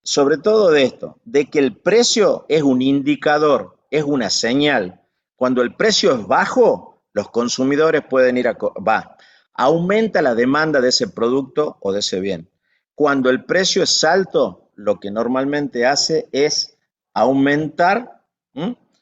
sobre todo de esto, de que el precio es un indicador, es una señal. Cuando el precio es bajo, los consumidores pueden ir aumenta la demanda de ese producto o de ese bien. Cuando el precio es alto, lo que normalmente hace es aumentar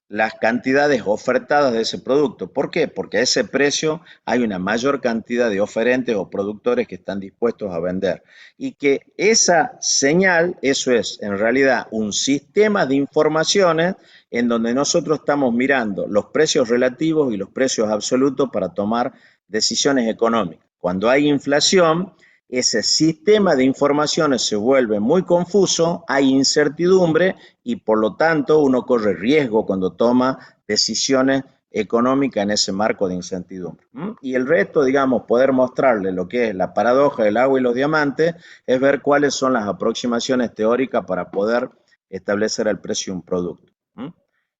las cantidades ofertadas de ese producto. ¿Por qué? Porque a ese precio hay una mayor cantidad de oferentes o productores que están dispuestos a vender. Y que esa señal, eso es en realidad un sistema de informaciones en donde nosotros estamos mirando los precios relativos y los precios absolutos para tomar decisiones económicas. Cuando hay inflación, ese sistema de informaciones se vuelve muy confuso, hay incertidumbre y por lo tanto uno corre riesgo cuando toma decisiones económicas en ese marco de incertidumbre. Y el resto, digamos, poder mostrarle lo que es la paradoja del agua y los diamantes, es ver cuáles son las aproximaciones teóricas para poder establecer el precio de un producto.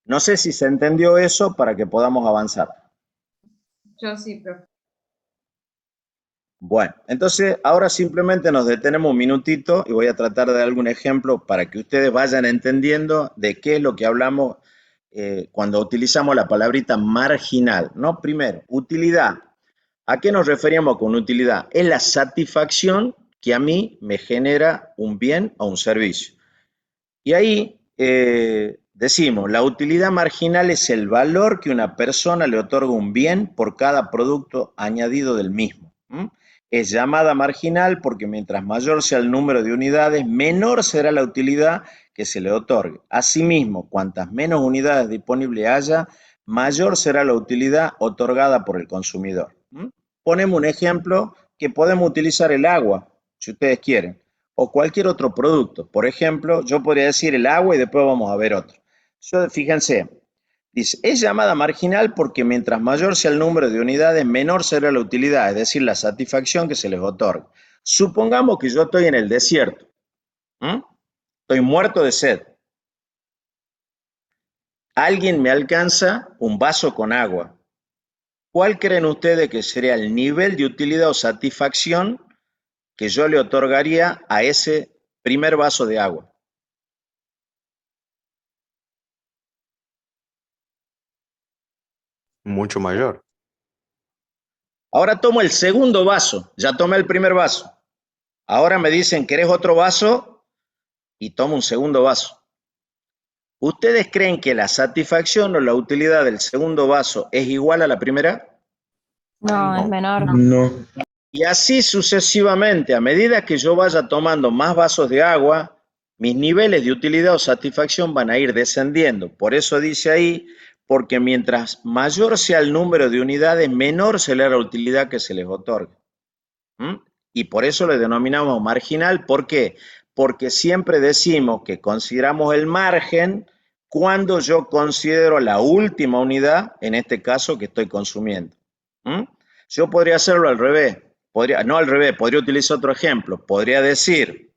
No sé si se entendió eso para que podamos avanzar.
Yo sí, profe.
Bueno, entonces ahora simplemente nos detenemos un minutito y voy a tratar de dar algún ejemplo para que ustedes vayan entendiendo de qué es lo que hablamos cuando utilizamos la palabrita marginal, ¿no? Primero, utilidad. ¿A qué nos referíamos con utilidad? Es la satisfacción que a mí me genera un bien o un servicio. Y ahí decimos, la utilidad marginal es el valor que una persona le otorga a un bien por cada producto añadido del mismo. Es llamada marginal porque mientras mayor sea el número de unidades, menor será la utilidad que se le otorgue. Asimismo, cuantas menos unidades disponibles haya, mayor será la utilidad otorgada por el consumidor. Ponemos un ejemplo que podemos utilizar el agua, si ustedes quieren, o cualquier otro producto. Por ejemplo, yo podría decir el agua y después vamos a ver otro. Fíjense, dice, es llamada marginal porque mientras mayor sea el número de unidades, menor será la utilidad, es decir, la satisfacción que se les otorga. Supongamos que yo estoy en el desierto. Estoy muerto de sed. Alguien me alcanza un vaso con agua. ¿Cuál creen ustedes que sería el nivel de utilidad o satisfacción que yo le otorgaría a ese primer vaso de agua?
Mucho mayor.
Ahora tomo el segundo vaso, ya tomé el primer vaso. Ahora me dicen, ¿querés otro vaso? Y tomo un segundo vaso. ¿Ustedes creen que la satisfacción o la utilidad del segundo vaso es igual a la primera?
No, es menor.
No.
Y así sucesivamente, a medida que yo vaya tomando más vasos de agua, mis niveles de utilidad o satisfacción van a ir descendiendo. Por eso dice ahí, porque mientras mayor sea el número de unidades, menor será la utilidad que se les otorga. ¿Mm? Y por eso le denominamos marginal. ¿Por qué? Porque siempre decimos que consideramos el margen cuando yo considero la última unidad, en este caso, que estoy consumiendo. ¿Mm? Yo podría hacerlo al revés. No al revés, podría utilizar otro ejemplo. Podría decir,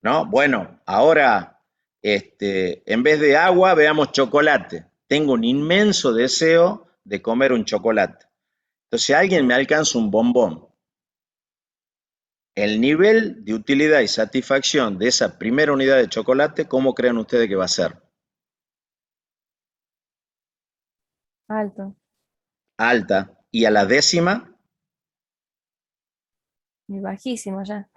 ¿no? Bueno, ahora, en vez de agua, veamos chocolate. Tengo un inmenso deseo de comer un chocolate. Entonces, si alguien me alcanza un bombón, el nivel de utilidad y satisfacción de esa primera unidad de chocolate, ¿cómo creen ustedes que va a ser?
Alto.
Alta. ¿Y a la décima?
Y bajísimo ya.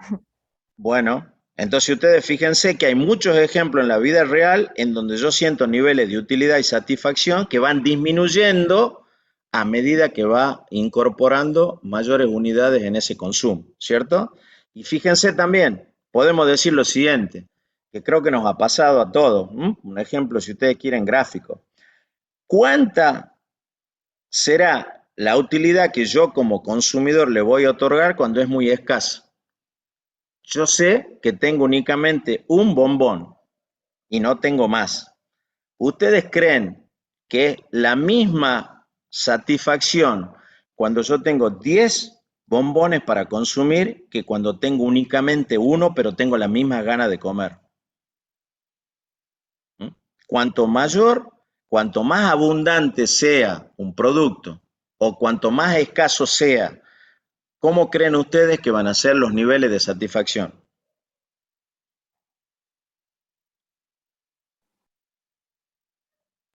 Bueno, entonces ustedes fíjense que hay muchos ejemplos en la vida real en donde yo siento niveles de utilidad y satisfacción que van disminuyendo a medida que va incorporando mayores unidades en ese consumo, ¿cierto? Y fíjense también, podemos decir lo siguiente, que creo que nos ha pasado a todos. Un ejemplo, si ustedes quieren, gráfico. ¿Cuánta será la utilidad que yo como consumidor le voy a otorgar cuando es muy escasa? Yo sé que tengo únicamente un bombón y no tengo más. ¿Ustedes creen que la misma satisfacción cuando yo tengo 10 bombones para consumir que cuando tengo únicamente uno, pero tengo la misma gana de comer? ¿Mm? Cuanto mayor, cuanto más abundante sea un producto o cuanto más escaso sea, ¿cómo creen ustedes que van a ser los niveles de satisfacción?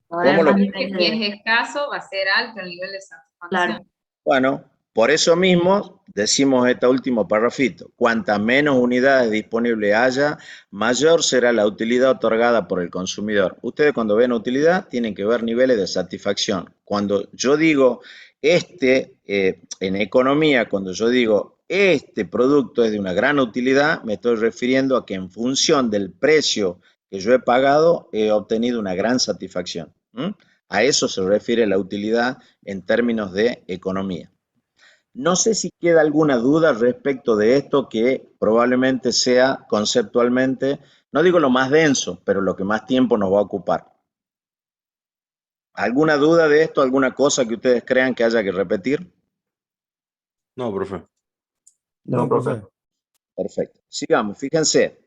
¿Cómo lo?
Es que si es escaso, va a ser alto el nivel de satisfacción.
Bueno, por eso mismo decimos este último párrafito. Cuanta menos unidades disponibles haya, mayor será la utilidad otorgada por el consumidor. Ustedes cuando ven utilidad tienen que ver niveles de satisfacción. Cuando yo digo en economía, cuando yo digo este producto es de una gran utilidad, me estoy refiriendo a que en función del precio que yo he pagado, he obtenido una gran satisfacción. A eso se refiere la utilidad en términos de economía. No sé si queda alguna duda respecto de esto que probablemente sea conceptualmente, no digo lo más denso, pero lo que más tiempo nos va a ocupar. ¿Alguna duda de esto? ¿Alguna cosa que ustedes crean que haya que repetir?
No, profe.
No, profe.
Perfecto. Sigamos, fíjense.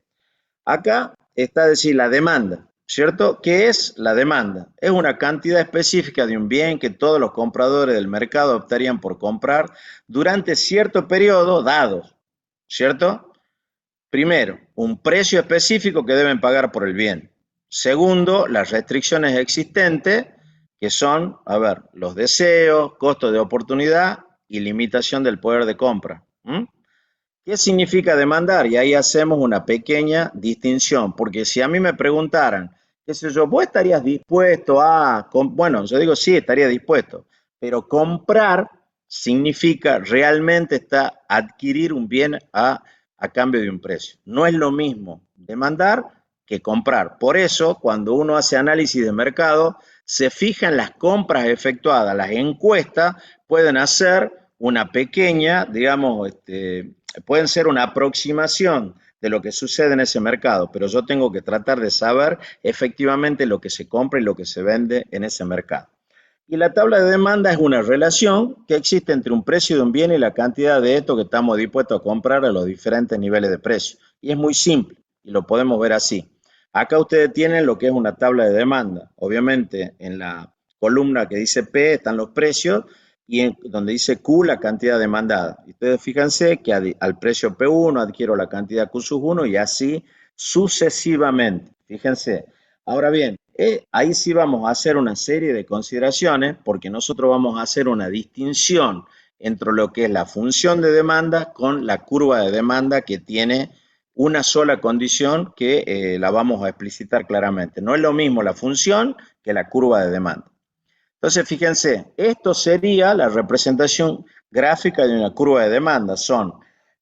Acá está decir la demanda, ¿cierto? ¿Qué es la demanda? Es una cantidad específica de un bien que todos los compradores del mercado optarían por comprar durante cierto periodo dado, ¿cierto? Primero, un precio específico que deben pagar por el bien. Segundo, las restricciones existentes, que son, los deseos, costo de oportunidad y limitación del poder de compra. ¿Qué significa demandar? Y ahí hacemos una pequeña distinción, porque si a mí me preguntaran, qué sé yo, ¿vos estarías dispuesto a...? Bueno, yo digo sí, estaría dispuesto, pero comprar significa realmente adquirir un bien a cambio de un precio. No es lo mismo demandar que comprar. Por eso, cuando uno hace análisis de mercado, se fija en las compras efectuadas. Las encuestas pueden hacer una pequeña, digamos, pueden ser una aproximación de lo que sucede en ese mercado, pero yo tengo que tratar de saber efectivamente lo que se compra y lo que se vende en ese mercado. Y la tabla de demanda es una relación que existe entre un precio de un bien y la cantidad de esto que estamos dispuestos a comprar a los diferentes niveles de precio. Y es muy simple y lo podemos ver así. Acá ustedes tienen lo que es una tabla de demanda. Obviamente en la columna que dice P están los precios y donde dice Q la cantidad demandada. Y ustedes fíjense que al precio P1 adquiero la cantidad Q sub 1 y así sucesivamente. Fíjense. Ahora bien, ahí sí vamos a hacer una serie de consideraciones porque nosotros vamos a hacer una distinción entre lo que es la función de demanda con la curva de demanda que tiene una sola condición que la vamos a explicitar claramente. No es lo mismo la función que la curva de demanda. Entonces, fíjense, esto sería la representación gráfica de una curva de demanda. Son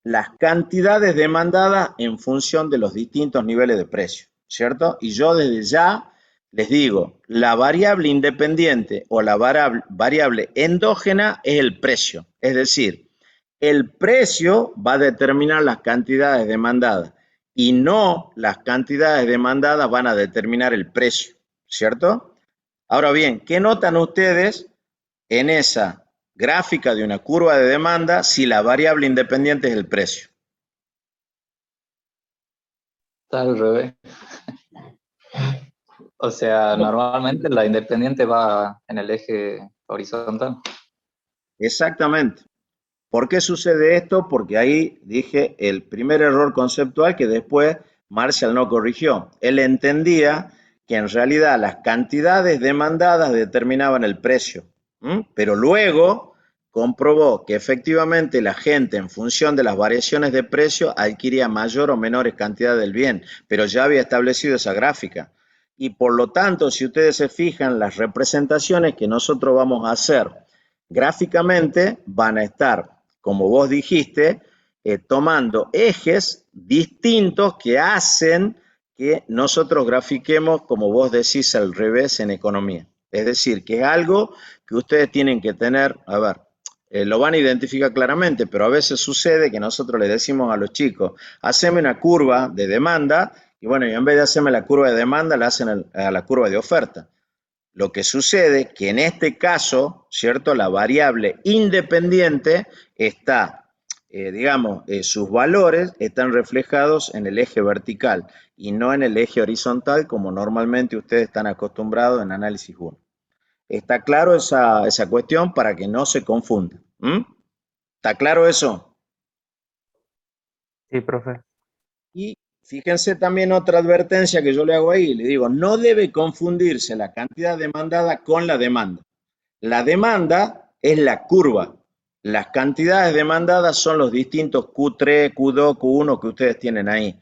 las cantidades demandadas en función de los distintos niveles de precio, ¿cierto? Y yo desde ya les digo, la variable independiente o la variable endógena es el precio. Es decir, el precio va a determinar las cantidades demandadas y no las cantidades demandadas van a determinar el precio, ¿cierto? Ahora bien, ¿qué notan ustedes en esa gráfica de una curva de demanda si la variable independiente es el precio?
Está al revés. O sea, normalmente la independiente va en el eje horizontal.
Exactamente. ¿Por qué sucede esto? Porque ahí dije el primer error conceptual que después Marshall no corrigió. Él entendía que en realidad las cantidades demandadas determinaban el precio, pero luego comprobó que efectivamente la gente en función de las variaciones de precio adquiría mayor o menores cantidades del bien, pero ya había establecido esa gráfica. Y por lo tanto, si ustedes se fijan, las representaciones que nosotros vamos a hacer gráficamente van a estar, como vos dijiste, tomando ejes distintos que hacen que nosotros grafiquemos, como vos decís, al revés en economía. Es decir, que es algo que ustedes tienen que tener, a ver, lo van a identificar claramente, pero a veces sucede que nosotros le decimos a los chicos, haceme una curva de demanda, y bueno, y en vez de hacerme la curva de demanda, la hacen a la curva de oferta. Lo que sucede que en este caso, ¿cierto? La variable independiente está, digamos, sus valores están reflejados en el eje vertical y no en el eje horizontal como normalmente ustedes están acostumbrados en análisis 1. ¿Está claro esa cuestión para que no se confunda? ¿Está claro eso?
Sí, profe.
Y fíjense también otra advertencia que yo le hago ahí, le digo, no debe confundirse la cantidad demandada con la demanda. La demanda es la curva. Las cantidades demandadas son los distintos Q3, Q2, Q1 que ustedes tienen ahí.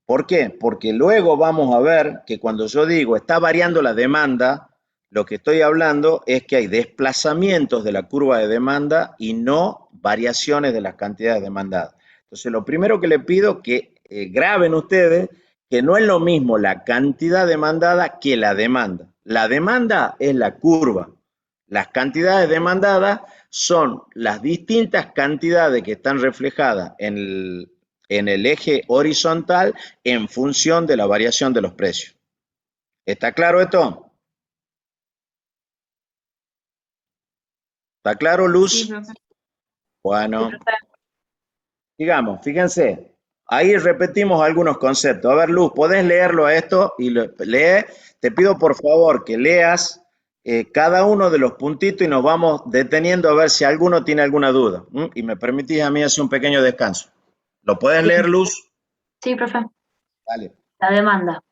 ¿Por qué? Porque luego vamos a ver que cuando yo digo está variando la demanda, lo que estoy hablando es que hay desplazamientos de la curva de demanda y no variaciones de las cantidades demandadas. Entonces, lo primero que le pido que graben ustedes que no es lo mismo la cantidad demandada que la demanda. La demanda es la curva. Las cantidades demandadas son las distintas cantidades que están reflejadas en el eje horizontal en función de la variación de los precios. ¿Está claro esto? ¿Está claro, Luz?
Sí, profe.
Bueno, digamos, fíjense, ahí repetimos algunos conceptos. A ver, Luz, ¿podés leerlo a esto? Y lee, te pido por favor que leas cada uno de los puntitos y nos vamos deteniendo a ver si alguno tiene alguna duda. Y me permitís a mí hacer un pequeño descanso. ¿Lo puedes leer, Luz?
Sí, profe.
Dale.
La demanda.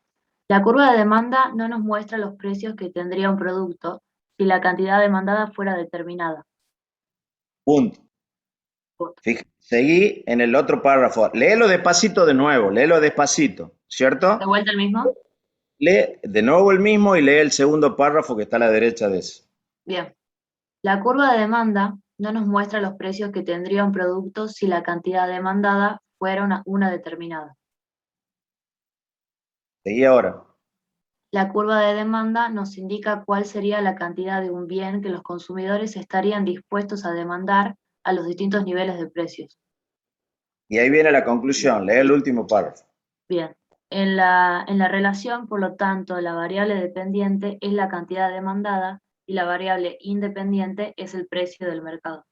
La curva de demanda no nos muestra los precios que tendría un producto si la cantidad demandada fuera determinada.
Punto. Seguí en el otro párrafo. Léelo despacito de nuevo, léelo despacito, ¿cierto?
¿De vuelta el mismo?
Lee de nuevo el mismo y lee el segundo párrafo que está a la derecha de ese.
Bien. La curva de demanda no nos muestra los precios que tendría un producto si la cantidad demandada fuera una determinada.
Seguí ahora.
La curva de demanda nos indica cuál sería la cantidad de un bien que los consumidores estarían dispuestos a demandar a los distintos niveles de precios.
Y ahí viene la conclusión, lee el último párrafo.
Bien. En la relación, por lo tanto, la variable dependiente es la cantidad demandada y la variable independiente es el precio del mercado.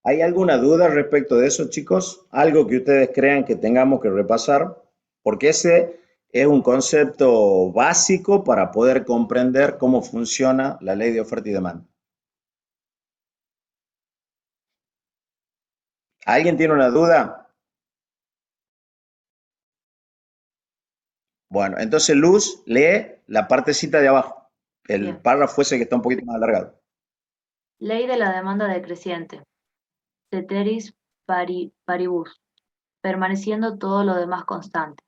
¿Hay alguna duda respecto de eso, chicos? ¿Algo que ustedes crean que tengamos que repasar? Porque ese es un concepto básico para poder comprender cómo funciona la ley de oferta y demanda. ¿Alguien tiene una duda? Bueno, entonces Luz lee la partecita de abajo. El
Bien.
párrafo ese que está un poquito más alargado.
Ley de la demanda decreciente. Ceteris paribus. Permaneciendo todo lo demás constante.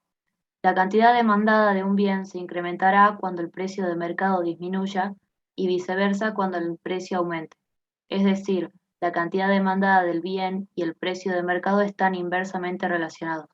La cantidad demandada de un bien se incrementará cuando el precio de mercado disminuya y viceversa cuando el precio aumente. Es decir, la cantidad demandada del bien y el precio de mercado están inversamente relacionados.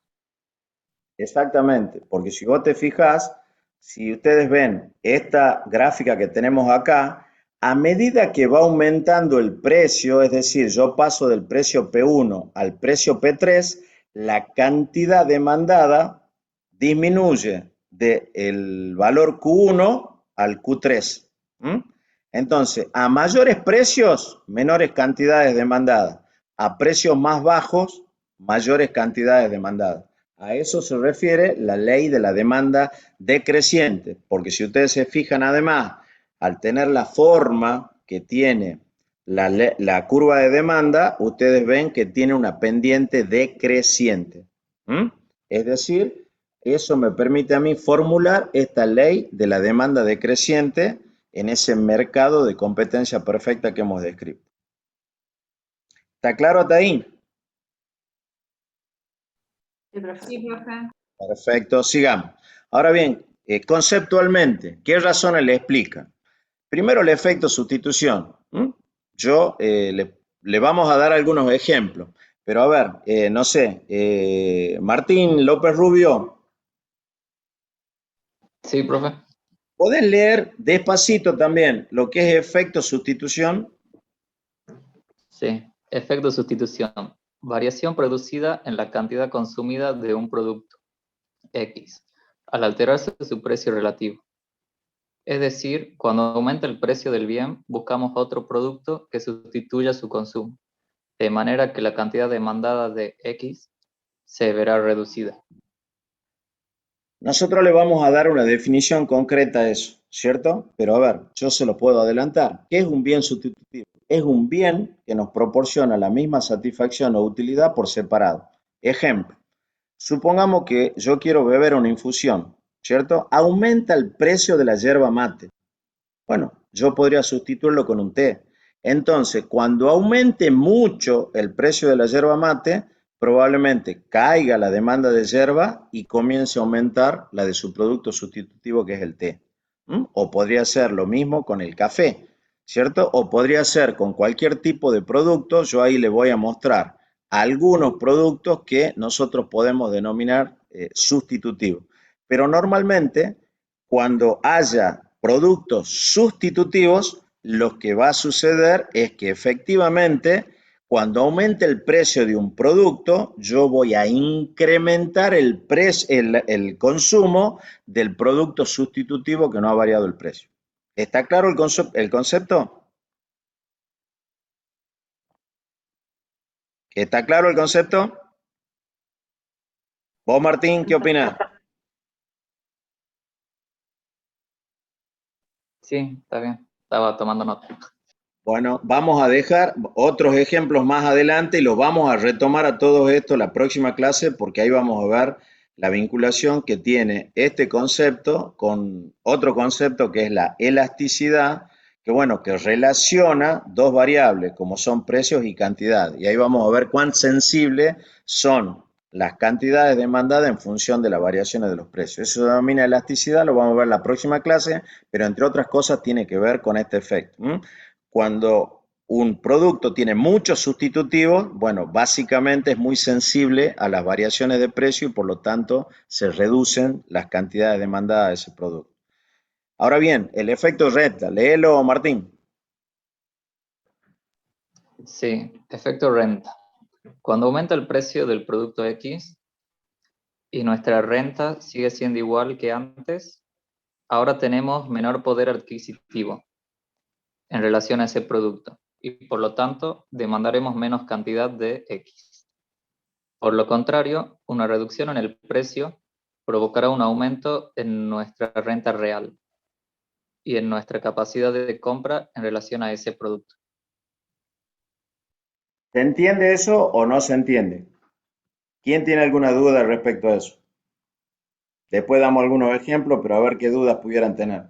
Exactamente, porque si vos te fijas, si ustedes ven esta gráfica que tenemos acá, a medida que va aumentando el precio, es decir, yo paso del precio P1 al precio P3, la cantidad demandada disminuye del valor Q1 al Q3. ¿Mm? Entonces, a mayores precios, menores cantidades demandadas. A precios más bajos, mayores cantidades demandadas. A eso se refiere la ley de la demanda decreciente, porque si ustedes se fijan además, al tener la forma que tiene la curva de demanda, ustedes ven que tiene una pendiente decreciente. ¿Mm? Es decir, eso me permite a mí formular esta ley de la demanda decreciente en ese mercado de competencia perfecta que hemos descrito. ¿Está claro hasta ahí?
Sí, profe.
Sí, profe.
Perfecto, sigamos. Ahora bien, conceptualmente, ¿qué razones le explican? Primero, el efecto sustitución. Yo le vamos a dar algunos ejemplos, pero a ver, no sé, Martín López Rubio,
Sí, profe.
¿podés leer despacito también lo que es efecto sustitución?
Sí. Efecto sustitución. Variación producida en la cantidad consumida de un producto X, al alterarse su precio relativo. Es decir, cuando aumenta el precio del bien, buscamos otro producto que sustituya su consumo, de manera que la cantidad demandada de X se verá reducida.
Nosotros le vamos a dar una definición concreta a eso, ¿cierto? Pero a ver, yo se lo puedo adelantar. ¿Qué es un bien sustitutivo? Es un bien que nos proporciona la misma satisfacción o utilidad por separado. Ejemplo, supongamos que yo quiero beber una infusión, ¿cierto? Aumenta el precio de la yerba mate. Bueno, yo podría sustituirlo con un té. Entonces, cuando aumente mucho el precio de la yerba mate, probablemente caiga la demanda de yerba y comience a aumentar la de su producto sustitutivo, que es el té. O podría ser lo mismo con el café, ¿cierto? O podría ser con cualquier tipo de producto. Yo ahí le voy a mostrar algunos productos que nosotros podemos denominar sustitutivos. Pero normalmente, cuando haya productos sustitutivos, lo que va a suceder es que efectivamente, cuando aumente el precio de un producto, yo voy a incrementar el consumo del producto sustitutivo que no ha variado el precio. ¿Está claro el concepto? ¿Está claro el concepto? ¿Vos, Martín, qué opinás?
Sí, está bien. Estaba tomando nota.
Bueno, vamos a dejar otros ejemplos más adelante y los vamos a retomar a todo esto la próxima clase porque ahí vamos a ver la vinculación que tiene este concepto con otro concepto que es la elasticidad, que bueno, que relaciona dos variables como son precios y cantidad. Y ahí vamos a ver cuán sensibles son las cantidades demandadas en función de las variaciones de los precios. Eso se denomina elasticidad, lo vamos a ver en la próxima clase, pero entre otras cosas tiene que ver con este efecto. Cuando un producto tiene muchos sustitutivos, bueno, básicamente es muy sensible a las variaciones de precio y por lo tanto se reducen las cantidades demandadas de ese producto. Ahora bien, el efecto renta, léelo, Martín.
Sí, efecto renta. Cuando aumenta el precio del producto X y nuestra renta sigue siendo igual que antes, ahora tenemos menor poder adquisitivo en relación a ese producto y por lo tanto demandaremos menos cantidad de X. Por lo contrario, una reducción en el precio provocará un aumento en nuestra renta real y en nuestra capacidad de compra en relación a ese producto.
¿Se entiende eso o no se entiende? ¿Quién tiene alguna duda respecto a eso? Después damos algunos ejemplos, pero a ver qué dudas pudieran tener.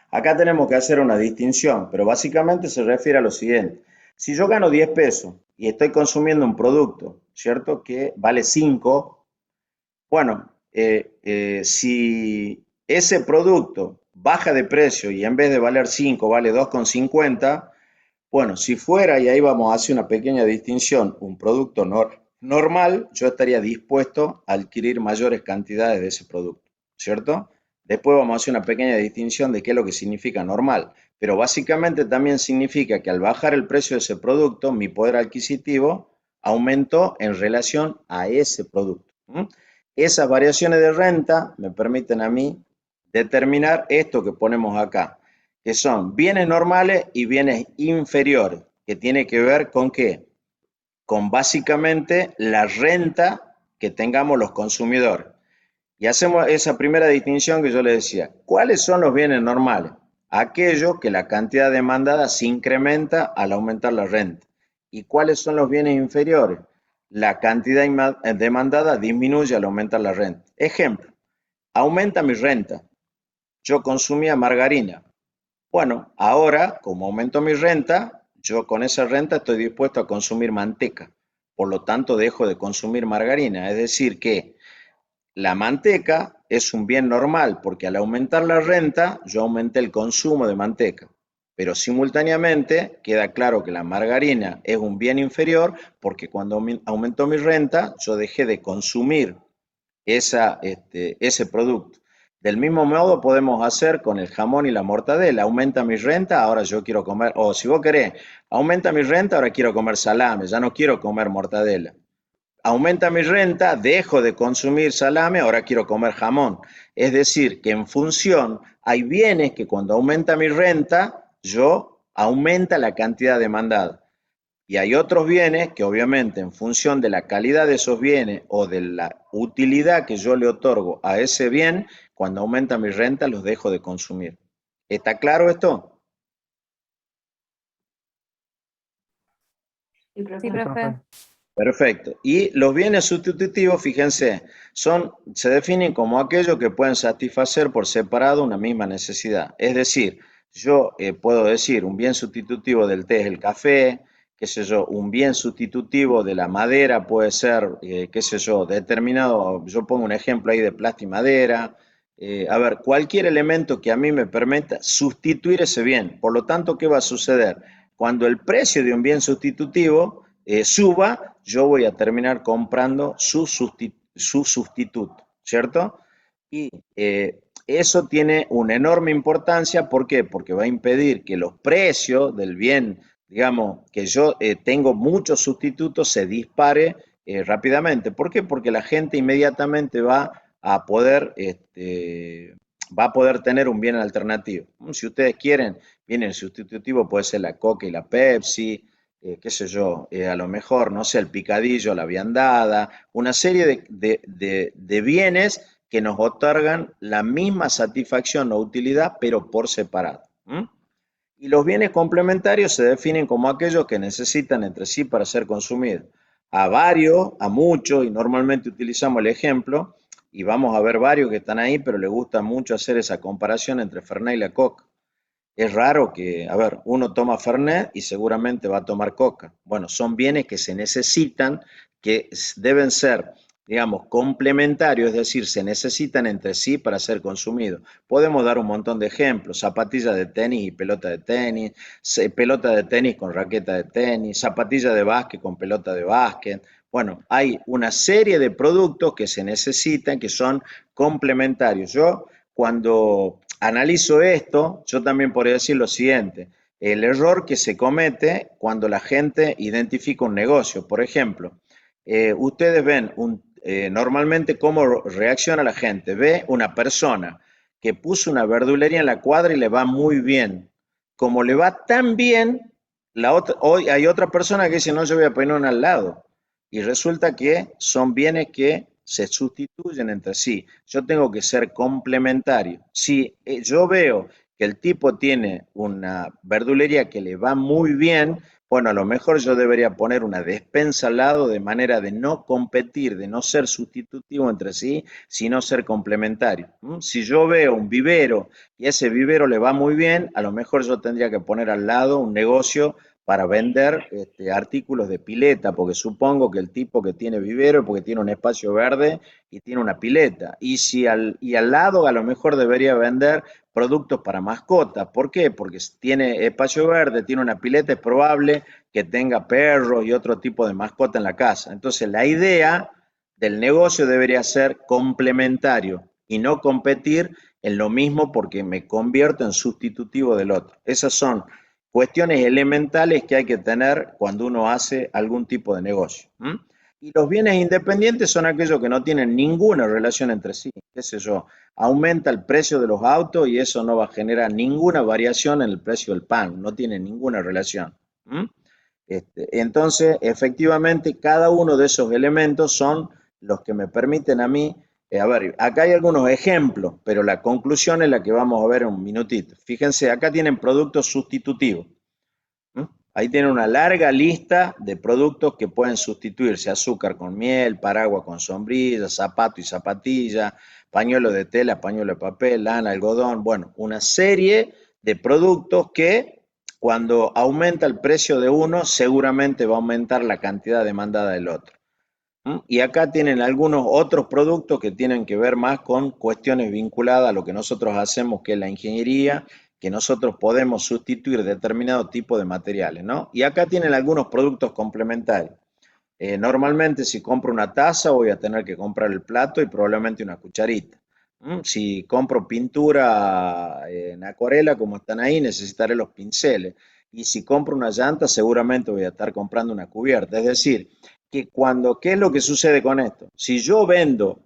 Acá tenemos que hacer una distinción, pero básicamente se refiere a lo siguiente. Si yo gano 10 pesos y estoy consumiendo un producto, ¿cierto? Que vale 5, bueno, si ese producto baja de precio y en vez de valer 5 vale 2,50, bueno, si fuera, y ahí vamos a hacer una pequeña distinción, un producto normal, yo estaría dispuesto a adquirir mayores cantidades de ese producto, ¿cierto? Después vamos a hacer una pequeña distinción de qué es lo que significa normal, pero básicamente también significa que al bajar el precio de ese producto, mi poder adquisitivo aumentó en relación a ese producto. Esas variaciones de renta me permiten a mí determinar esto que ponemos acá, que son bienes normales y bienes inferiores, que tiene que ver con qué, con básicamente la renta que tengamos los consumidores. Y hacemos esa primera distinción que yo les decía. ¿Cuáles son los bienes normales? Aquellos que la cantidad demandada se incrementa al aumentar la renta. ¿Y cuáles son los bienes inferiores? La cantidad demandada disminuye al aumentar la renta. Ejemplo, aumenta mi renta. Yo consumía margarina. Bueno, ahora, como aumentó mi renta, yo con esa renta estoy dispuesto a consumir manteca. Por lo tanto, dejo de consumir margarina. Es decir, que la manteca es un bien normal porque al aumentar la renta, yo aumenté el consumo de manteca. Pero simultáneamente queda claro que la margarina es un bien inferior porque cuando aumentó mi renta, yo dejé de consumir ese producto. Del mismo modo podemos hacer con el jamón y la mortadela. Aumenta mi renta, ahora yo quiero comer, o si vos querés, aumenta mi renta, ahora quiero comer salame, ya no quiero comer mortadela. Aumenta mi renta, dejo de consumir salame, ahora quiero comer jamón. Es decir, que en función, hay bienes que cuando aumenta mi renta, yo aumenta la cantidad demandada. Y hay otros bienes que obviamente en función de la calidad de esos bienes o de la utilidad que yo le otorgo a ese bien, cuando aumenta mi renta los dejo de consumir. ¿Está claro esto?
Sí, profe.
Sí, profe.
Perfecto. Y los bienes sustitutivos, fíjense, se definen como aquellos que pueden satisfacer por separado una misma necesidad. Es decir, yo puedo decir un bien sustitutivo del té es el café, qué sé yo, un bien sustitutivo de la madera puede ser, qué sé yo, determinado, yo pongo un ejemplo ahí de plástico y madera. A ver, cualquier elemento que a mí me permita sustituir ese bien. Por lo tanto, ¿qué va a suceder? Cuando el precio de un bien sustitutivo suba, yo voy a terminar comprando su sustituto, ¿cierto? Y eso tiene una enorme importancia, ¿por qué? Porque va a impedir que los precios del bien, digamos, que yo tengo muchos sustitutos, se dispare rápidamente. ¿Por qué? Porque la gente inmediatamente va a poder tener un bien alternativo. Si ustedes quieren, bien el sustitutivo puede ser la Coca y la Pepsi, qué sé yo, a lo mejor, no sé, el picadillo, la viandada, una serie de bienes que nos otorgan la misma satisfacción o utilidad, pero por separado. Y los bienes complementarios se definen como aquellos que necesitan entre sí para ser consumidos. A varios, a muchos, y normalmente utilizamos el ejemplo, y vamos a ver varios que están ahí, pero les gusta mucho hacer esa comparación entre Fernet y la Coca. Es raro que, a ver, uno toma Fernet y seguramente va a tomar Coca. Bueno, son bienes que se necesitan, que deben ser, digamos, complementarios, es decir, se necesitan entre sí para ser consumidos. Podemos dar un montón de ejemplos: zapatillas de tenis y pelota de tenis, pelota de tenis con raqueta de tenis, zapatilla de básquet con pelota de básquet. Bueno, hay una serie de productos que se necesitan, que son complementarios. Yo, cuando analizo esto, yo también podría decir lo siguiente: el error que se comete cuando la gente identifica un negocio. Por ejemplo, ustedes ven normalmente cómo reacciona la gente. Ve una persona que puso una verdulería en la cuadra y le va muy bien. Como le va tan bien, hoy hay otra persona que dice, no, yo voy a poner una al lado. Y resulta que son bienes que se sustituyen entre sí. Yo tengo que ser complementario. Si yo veo que el tipo tiene una verdulería que le va muy bien, bueno, a lo mejor yo debería poner una despensa al lado de manera de no competir, de no ser sustitutivo entre sí, sino ser complementario. Si yo veo un vivero y ese vivero le va muy bien, a lo mejor yo tendría que poner al lado un negocio para vender artículos de pileta, porque supongo que el tipo que tiene vivero es porque tiene un espacio verde y tiene una pileta. Y al lado a lo mejor debería vender productos para mascotas. ¿Por qué? Porque tiene espacio verde, tiene una pileta, es probable que tenga perros y otro tipo de mascota en la casa. Entonces la idea del negocio debería ser complementario y no competir en lo mismo porque me convierto en sustitutivo del otro. Esas son cuestiones elementales que hay que tener cuando uno hace algún tipo de negocio. Y los bienes independientes son aquellos que no tienen ninguna relación entre sí. ¿Qué sé yo? Aumenta el precio de los autos y eso no va a generar ninguna variación en el precio del pan, no tiene ninguna relación. Entonces, efectivamente, cada uno de esos elementos son los que me permiten a mí, a ver, acá hay algunos ejemplos, pero la conclusión es la que vamos a ver en un minutito. Fíjense, acá tienen productos sustitutivos. Ahí tienen una larga lista de productos que pueden sustituirse: azúcar con miel, paraguas con sombrilla, zapato y zapatilla, pañuelo de tela, pañuelo de papel, lana, algodón, bueno, una serie de productos que cuando aumenta el precio de uno, seguramente va a aumentar la cantidad demandada del otro. Y acá tienen algunos otros productos que tienen que ver más con cuestiones vinculadas a lo que nosotros hacemos, que es la ingeniería, que nosotros podemos sustituir determinado tipo de materiales, ¿no? Y acá tienen algunos productos complementarios. Normalmente si compro una taza voy a tener que comprar el plato y probablemente una cucharita. Si compro pintura en acuarela, como están ahí, necesitaré los pinceles. Y si compro una llanta, seguramente voy a estar comprando una cubierta. Es decir, que ¿qué es lo que sucede con esto? Si yo vendo,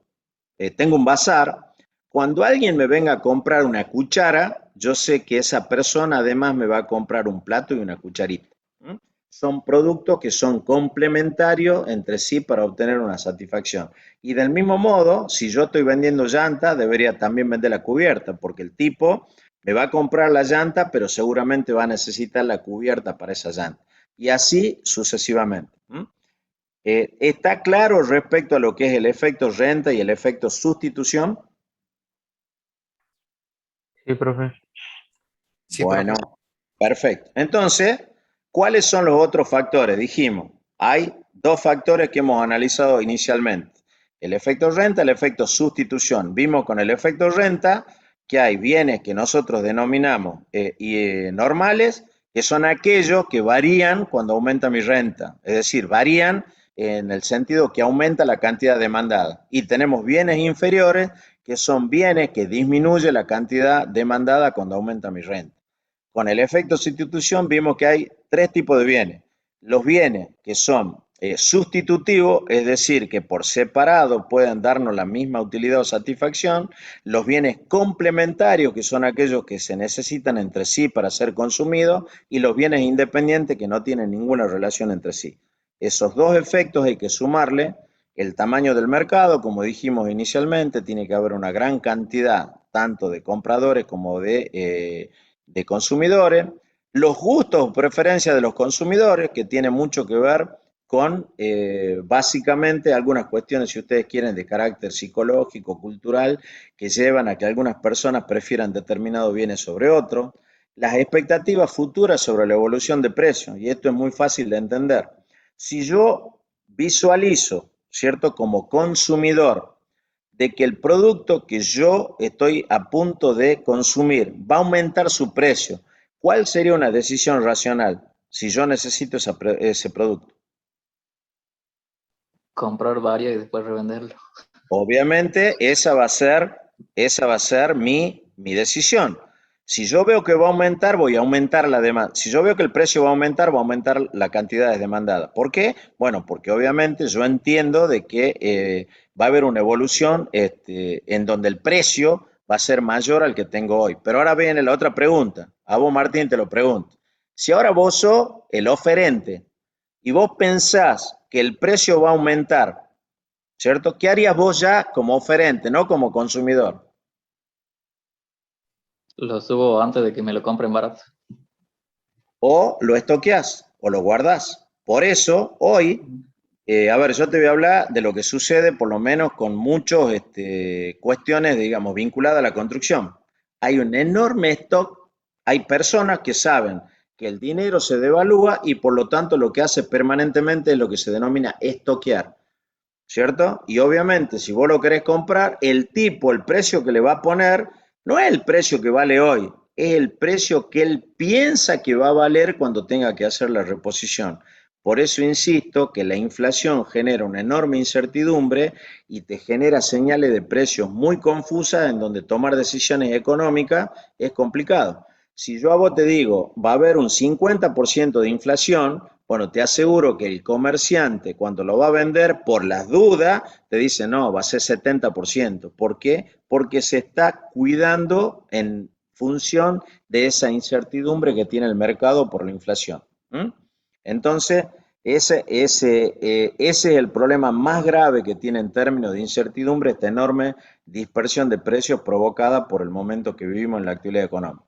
tengo un bazar, cuando alguien me venga a comprar una cuchara, yo sé que esa persona además me va a comprar un plato y una cucharita. Son productos que son complementarios entre sí para obtener una satisfacción. Y del mismo modo, si yo estoy vendiendo llanta, debería también vender la cubierta, porque el tipo me va a comprar la llanta, pero seguramente va a necesitar la cubierta para esa llanta. Y así sucesivamente. ¿Está claro respecto a lo que es el efecto renta y el efecto sustitución?
Sí, profe.
Sí,
Bueno,
profe.
perfecto. Entonces, ¿cuáles son los otros factores? Dijimos, hay dos factores que hemos analizado inicialmente: el efecto renta, el efecto sustitución. Vimos con el efecto renta que hay bienes que nosotros denominamos normales, que son aquellos que varían cuando aumenta mi renta, es decir, varían en el sentido que aumenta la cantidad demandada. Y tenemos bienes inferiores, que son bienes que disminuye la cantidad demandada cuando aumenta mi renta. Con el efecto sustitución vimos que hay tres tipos de bienes. Los bienes que son sustitutivos, es decir, que por separado pueden darnos la misma utilidad o satisfacción. Los bienes complementarios, que son aquellos que se necesitan entre sí para ser consumidos. Y los bienes independientes, que no tienen ninguna relación entre sí. Esos dos efectos hay que sumarle el tamaño del mercado. Como dijimos inicialmente, tiene que haber una gran cantidad tanto de compradores como de consumidores, los gustos o preferencias de los consumidores, que tiene mucho que ver con básicamente algunas cuestiones, si ustedes quieren, de carácter psicológico, cultural, que llevan a que algunas personas prefieran determinados bienes sobre otros, las expectativas futuras sobre la evolución de precios, y esto es muy fácil de entender. Si yo visualizo, ¿cierto?, como consumidor, de que el producto que yo estoy a punto de consumir va a aumentar su precio, ¿cuál sería una decisión racional si yo necesito ese producto?
Comprar varios y después revenderlo.
Obviamente esa va a ser mi decisión. Si yo veo que va a aumentar, voy a aumentar la demanda. Si yo veo que el precio va a aumentar la cantidad de demandada. ¿Por qué? Bueno, porque obviamente yo entiendo de que va a haber una evolución en donde el precio va a ser mayor al que tengo hoy. Pero ahora viene la otra pregunta. A vos, Martín, te lo pregunto. Si ahora vos sos el oferente y vos pensás que el precio va a aumentar, ¿cierto? ¿Qué harías vos ya como oferente, no como consumidor?
Lo subo antes de que me lo compren barato.
O lo estoqueás o lo guardás. Por eso, hoy, a ver, yo te voy a hablar de lo que sucede, por lo menos con muchas cuestiones, digamos, vinculadas a la construcción. Hay un enorme stock, hay personas que saben que el dinero se devalúa y por lo tanto lo que hace permanentemente es lo que se denomina estoquear, ¿cierto? Y obviamente si vos lo querés comprar, el tipo, el precio que le va a poner, no es el precio que vale hoy, es el precio que él piensa que va a valer cuando tenga que hacer la reposición. Por eso insisto que la inflación genera una enorme incertidumbre y te genera señales de precios muy confusas en donde tomar decisiones económicas es complicado. Si yo a vos te digo, va a haber un 50% de inflación, bueno, te aseguro que el comerciante cuando lo va a vender, por las dudas, te dice, no, va a ser 70%. ¿Por qué? Porque se está cuidando en función de esa incertidumbre que tiene el mercado por la inflación. ¿Mm? Entonces, ese es el problema más grave que tiene en términos de incertidumbre, esta enorme dispersión de precios provocada por el momento que vivimos en la actividad económica.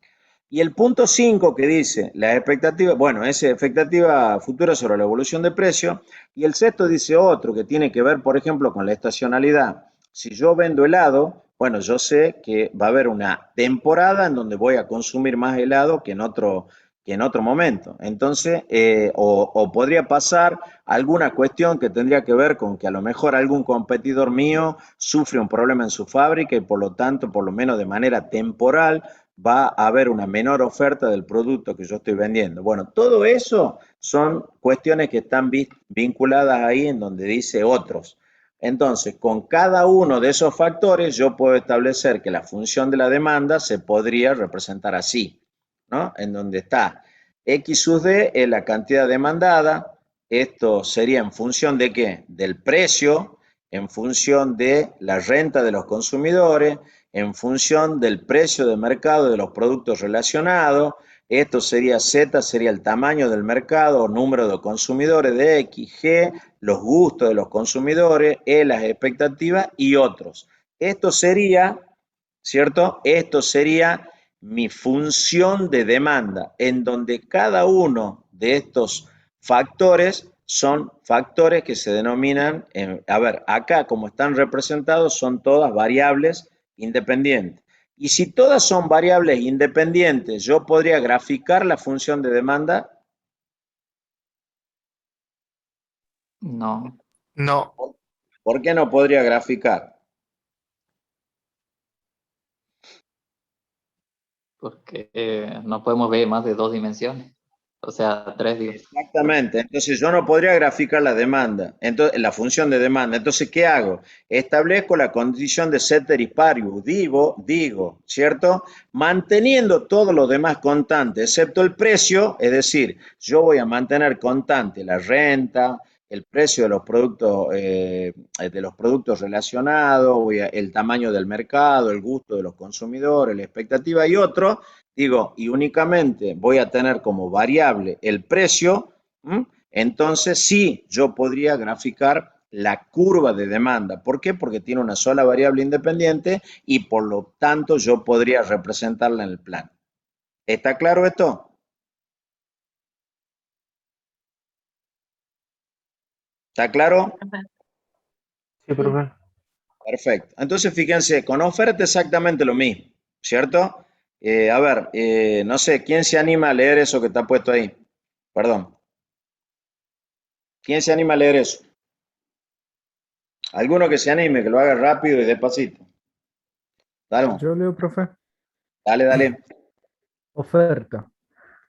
Y el punto 5 que dice, las expectativas, bueno, es expectativa futura sobre la evolución de precios, y el sexto dice otro que tiene que ver, por ejemplo, con la estacionalidad. Si yo vendo helado, bueno, yo sé que va a haber una temporada en donde voy a consumir más helado que en otro momento. Entonces, o podría pasar alguna cuestión que tendría que ver con que a lo mejor algún competidor mío sufre un problema en su fábrica y por lo tanto, por lo menos de manera temporal, va a haber una menor oferta del producto que yo estoy vendiendo. Bueno, todo eso son cuestiones que están vinculadas ahí en donde dice otros. Entonces, con cada uno de esos factores, yo puedo establecer que la función de la demanda se podría representar así, ¿no? En donde está X sub D es la cantidad demandada, esto sería en función de qué? Del precio, en función de la renta de los consumidores, en función del precio de mercado de los productos relacionados. Esto sería Z, sería el tamaño del mercado, número de consumidores de X, G, los gustos de los consumidores, E, las expectativas y otros. Esto sería, ¿cierto? Esto sería mi función de demanda, en donde cada uno de estos factores son factores que se denominan, a ver, acá como están representados son todas variables independientes. Y si todas son variables independientes, yo podría graficar la función de demanda.
No,
No,
¿Por qué no podría graficar?
porque no podemos ver más de 2 dimensiones. O sea, 3, digo.
Exactamente, entonces yo no podría graficar la demanda, entonces la función de demanda. Entonces, ¿qué hago? Establezco la condición de ceteris paribus, digo, ¿cierto? Manteniendo todos los demás constantes, excepto el precio, es decir, yo voy a mantener constante la renta, el precio de los productos relacionados, el tamaño del mercado, el gusto de los consumidores, la expectativa y otros. Digo, y únicamente voy a tener como variable el precio, ¿m? Entonces sí, yo podría graficar la curva de demanda. ¿Por qué? Porque tiene una sola variable independiente y por lo tanto yo podría representarla en el plano. ¿Está claro esto? ¿Está claro?
Sí, profe.
Perfecto. Entonces, fíjense, con oferta exactamente lo mismo, ¿cierto? A ver, no sé, ¿quién se anima a leer eso que está puesto ahí? Perdón. ¿Quién se anima a leer eso? Alguno que se anime, que lo haga rápido y despacito. Dale,
Yo leo, profe.
dale, dale.
Oferta.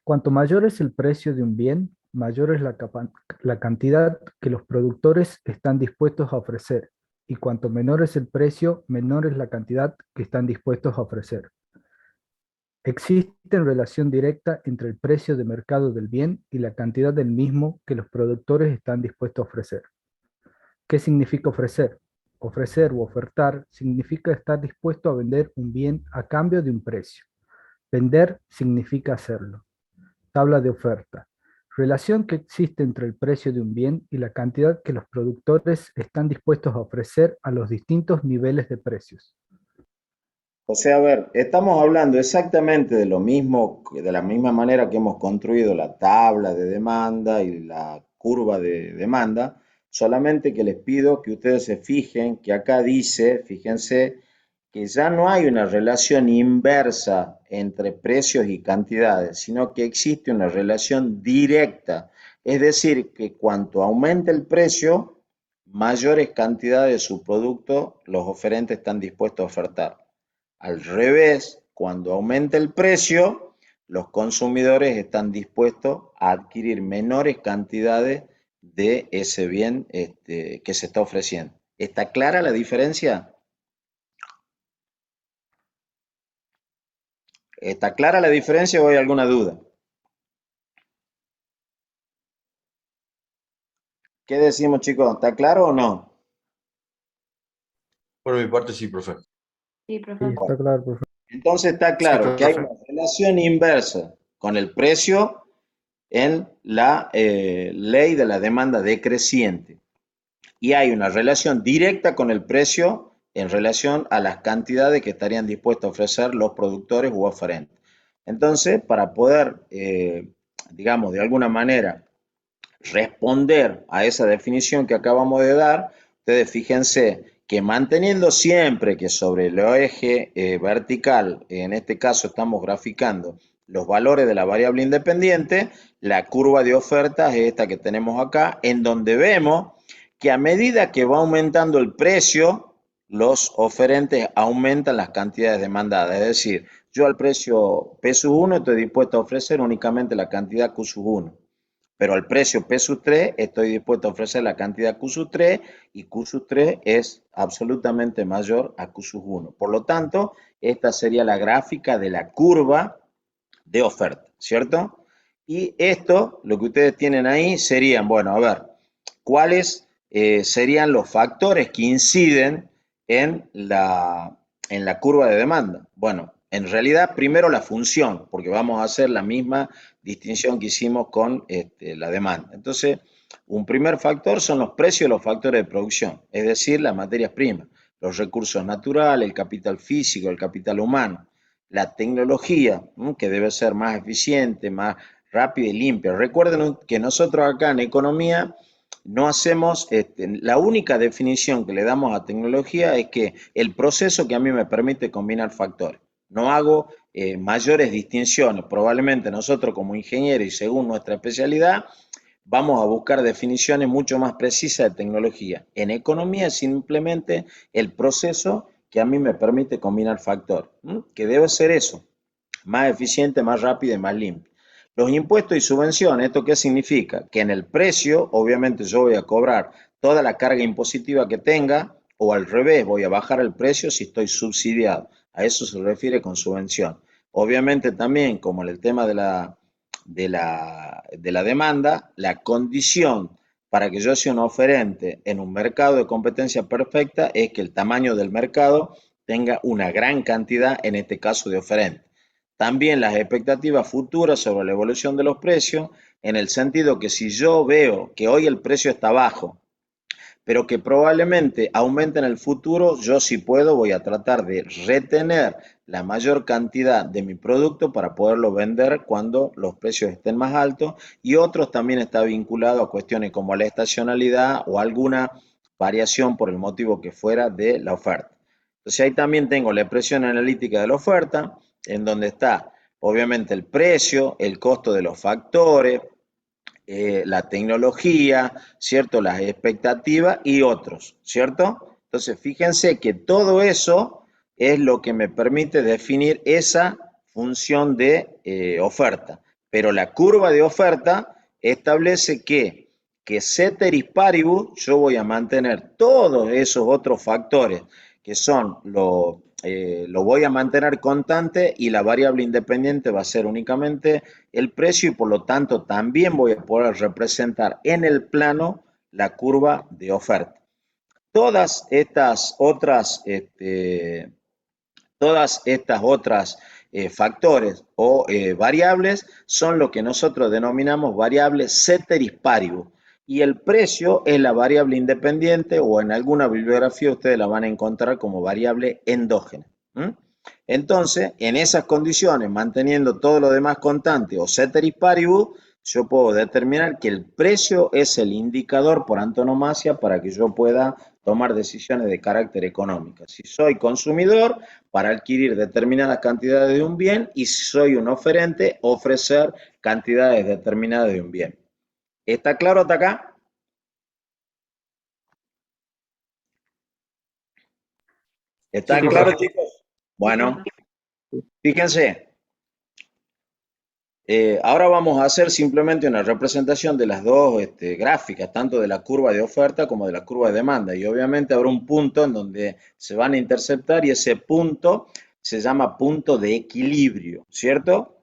Cuanto mayor es el precio de un bien, mayor es la cantidad que los productores están dispuestos a ofrecer. Y cuanto menor es el precio, menor es la cantidad que están dispuestos a ofrecer. Existe relación directa entre el precio de mercado del bien y la cantidad del mismo que los productores están dispuestos a ofrecer. ¿Qué significa ofrecer? Ofrecer o ofertar significa estar dispuesto a vender un bien a cambio de un precio. Vender significa hacerlo. Tabla de oferta. Relación que existe entre el precio de un bien y la cantidad que los productores están dispuestos a ofrecer a los distintos niveles de precios.
O sea, a ver, estamos hablando exactamente de lo mismo, de la misma manera que hemos construido la tabla de demanda y la curva de demanda, solamente que les pido que ustedes se fijen que acá dice, fíjense, que ya no hay una relación inversa entre precios y cantidades, sino que existe una relación directa. Es decir, que cuanto aumente el precio, mayores cantidades de su producto los oferentes están dispuestos a ofertar. Al revés, cuando aumenta el precio, los consumidores están dispuestos a adquirir menores cantidades de ese bien que se está ofreciendo. ¿Está clara la diferencia? ¿Está clara la diferencia o hay alguna duda? ¿Qué decimos, chicos? ¿Está claro o no?
Por mi parte, sí, profe.
Sí,
Sí,
profe.
está claro, profe.
Entonces está
Sí,
claro que hay
profe.
una relación inversa con el precio en la ley de la demanda decreciente. Y hay una relación directa con el precio en relación a las cantidades que estarían dispuestos a ofrecer los productores u oferentes. Entonces, para poder, digamos, de alguna manera responder a esa definición que acabamos de dar, ustedes fíjense que manteniendo siempre que sobre el eje vertical, en este caso estamos graficando los valores de la variable independiente, la curva de ofertas es esta que tenemos acá, en donde vemos que a medida que va aumentando el precio, los oferentes aumentan las cantidades demandadas. Es decir, yo al precio P1 estoy dispuesto a ofrecer únicamente la cantidad Q1. Pero al precio P3 estoy dispuesto a ofrecer la cantidad Q3 y Q3 es absolutamente mayor a Q1. Por lo tanto, esta sería la gráfica de la curva de oferta, ¿cierto? Y esto, lo que ustedes tienen ahí serían, bueno, a ver, ¿cuáles serían los factores que inciden en la curva de demanda? Bueno, en realidad, primero la función, porque vamos a hacer la misma distinción que hicimos con la demanda. Entonces, un primer factor son los precios de los factores de producción, es decir, las materias primas, los recursos naturales, el capital físico, el capital humano, la tecnología, que debe ser más eficiente, más rápida y limpia. Recuerden que nosotros acá en economía no hacemos, la única definición que le damos a tecnología es que el proceso que a mí me permite combinar factores. No hago mayores distinciones. Probablemente nosotros como ingenieros y según nuestra especialidad vamos a buscar definiciones mucho más precisas de tecnología. En economía es simplemente el proceso que a mí me permite combinar factores, que debe ser eso, más eficiente, más rápido y más limpio. Los impuestos y subvenciones, ¿esto qué significa? Que en el precio, obviamente yo voy a cobrar toda la carga impositiva que tenga, o al revés, voy a bajar el precio si estoy subsidiado. A eso se refiere con subvención. Obviamente también, como en el tema de la demanda, la condición para que yo sea un oferente en un mercado de competencia perfecta es que el tamaño del mercado tenga una gran cantidad, en este caso, de oferentes. También las expectativas futuras sobre la evolución de los precios, en el sentido que si yo veo que hoy el precio está bajo, pero que probablemente aumente en el futuro, yo si puedo voy a tratar de retener la mayor cantidad de mi producto para poderlo vender cuando los precios estén más altos, y otros también está vinculado a cuestiones como la estacionalidad o alguna variación por el motivo que fuera de la oferta. Entonces ahí también tengo la expresión analítica de la oferta, en donde está obviamente el precio, el costo de los factores, la tecnología, ¿cierto? Las expectativas y otros, ¿cierto? Entonces, fíjense que todo eso es lo que me permite definir esa función de oferta. Pero la curva de oferta establece que ceteris paribus yo voy a mantener todos esos otros factores que son lo voy a mantener constante y la variable independiente va a ser únicamente el precio y por lo tanto también voy a poder representar en el plano la curva de oferta. Todas estas otras factores o variables son lo que nosotros denominamos variables ceteris paribus. Y el precio es la variable independiente o en alguna bibliografía ustedes la van a encontrar como variable endógena. Entonces, en esas condiciones, manteniendo todo lo demás constante o ceteris paribus, yo puedo determinar que el precio es el indicador por antonomasia para que yo pueda tomar decisiones de carácter económico. Si soy consumidor, para adquirir determinadas cantidades de un bien, y si soy un oferente, ofrecer cantidades determinadas de un bien. ¿Está claro hasta acá? ¿Está
Sí,
claro,
profe.
chicos? Bueno, fíjense. Ahora vamos a hacer simplemente una representación de las dos gráficas, tanto de la curva de oferta como de la curva de demanda. Y obviamente habrá un punto en donde se van a interceptar y ese punto se llama punto de equilibrio, ¿cierto?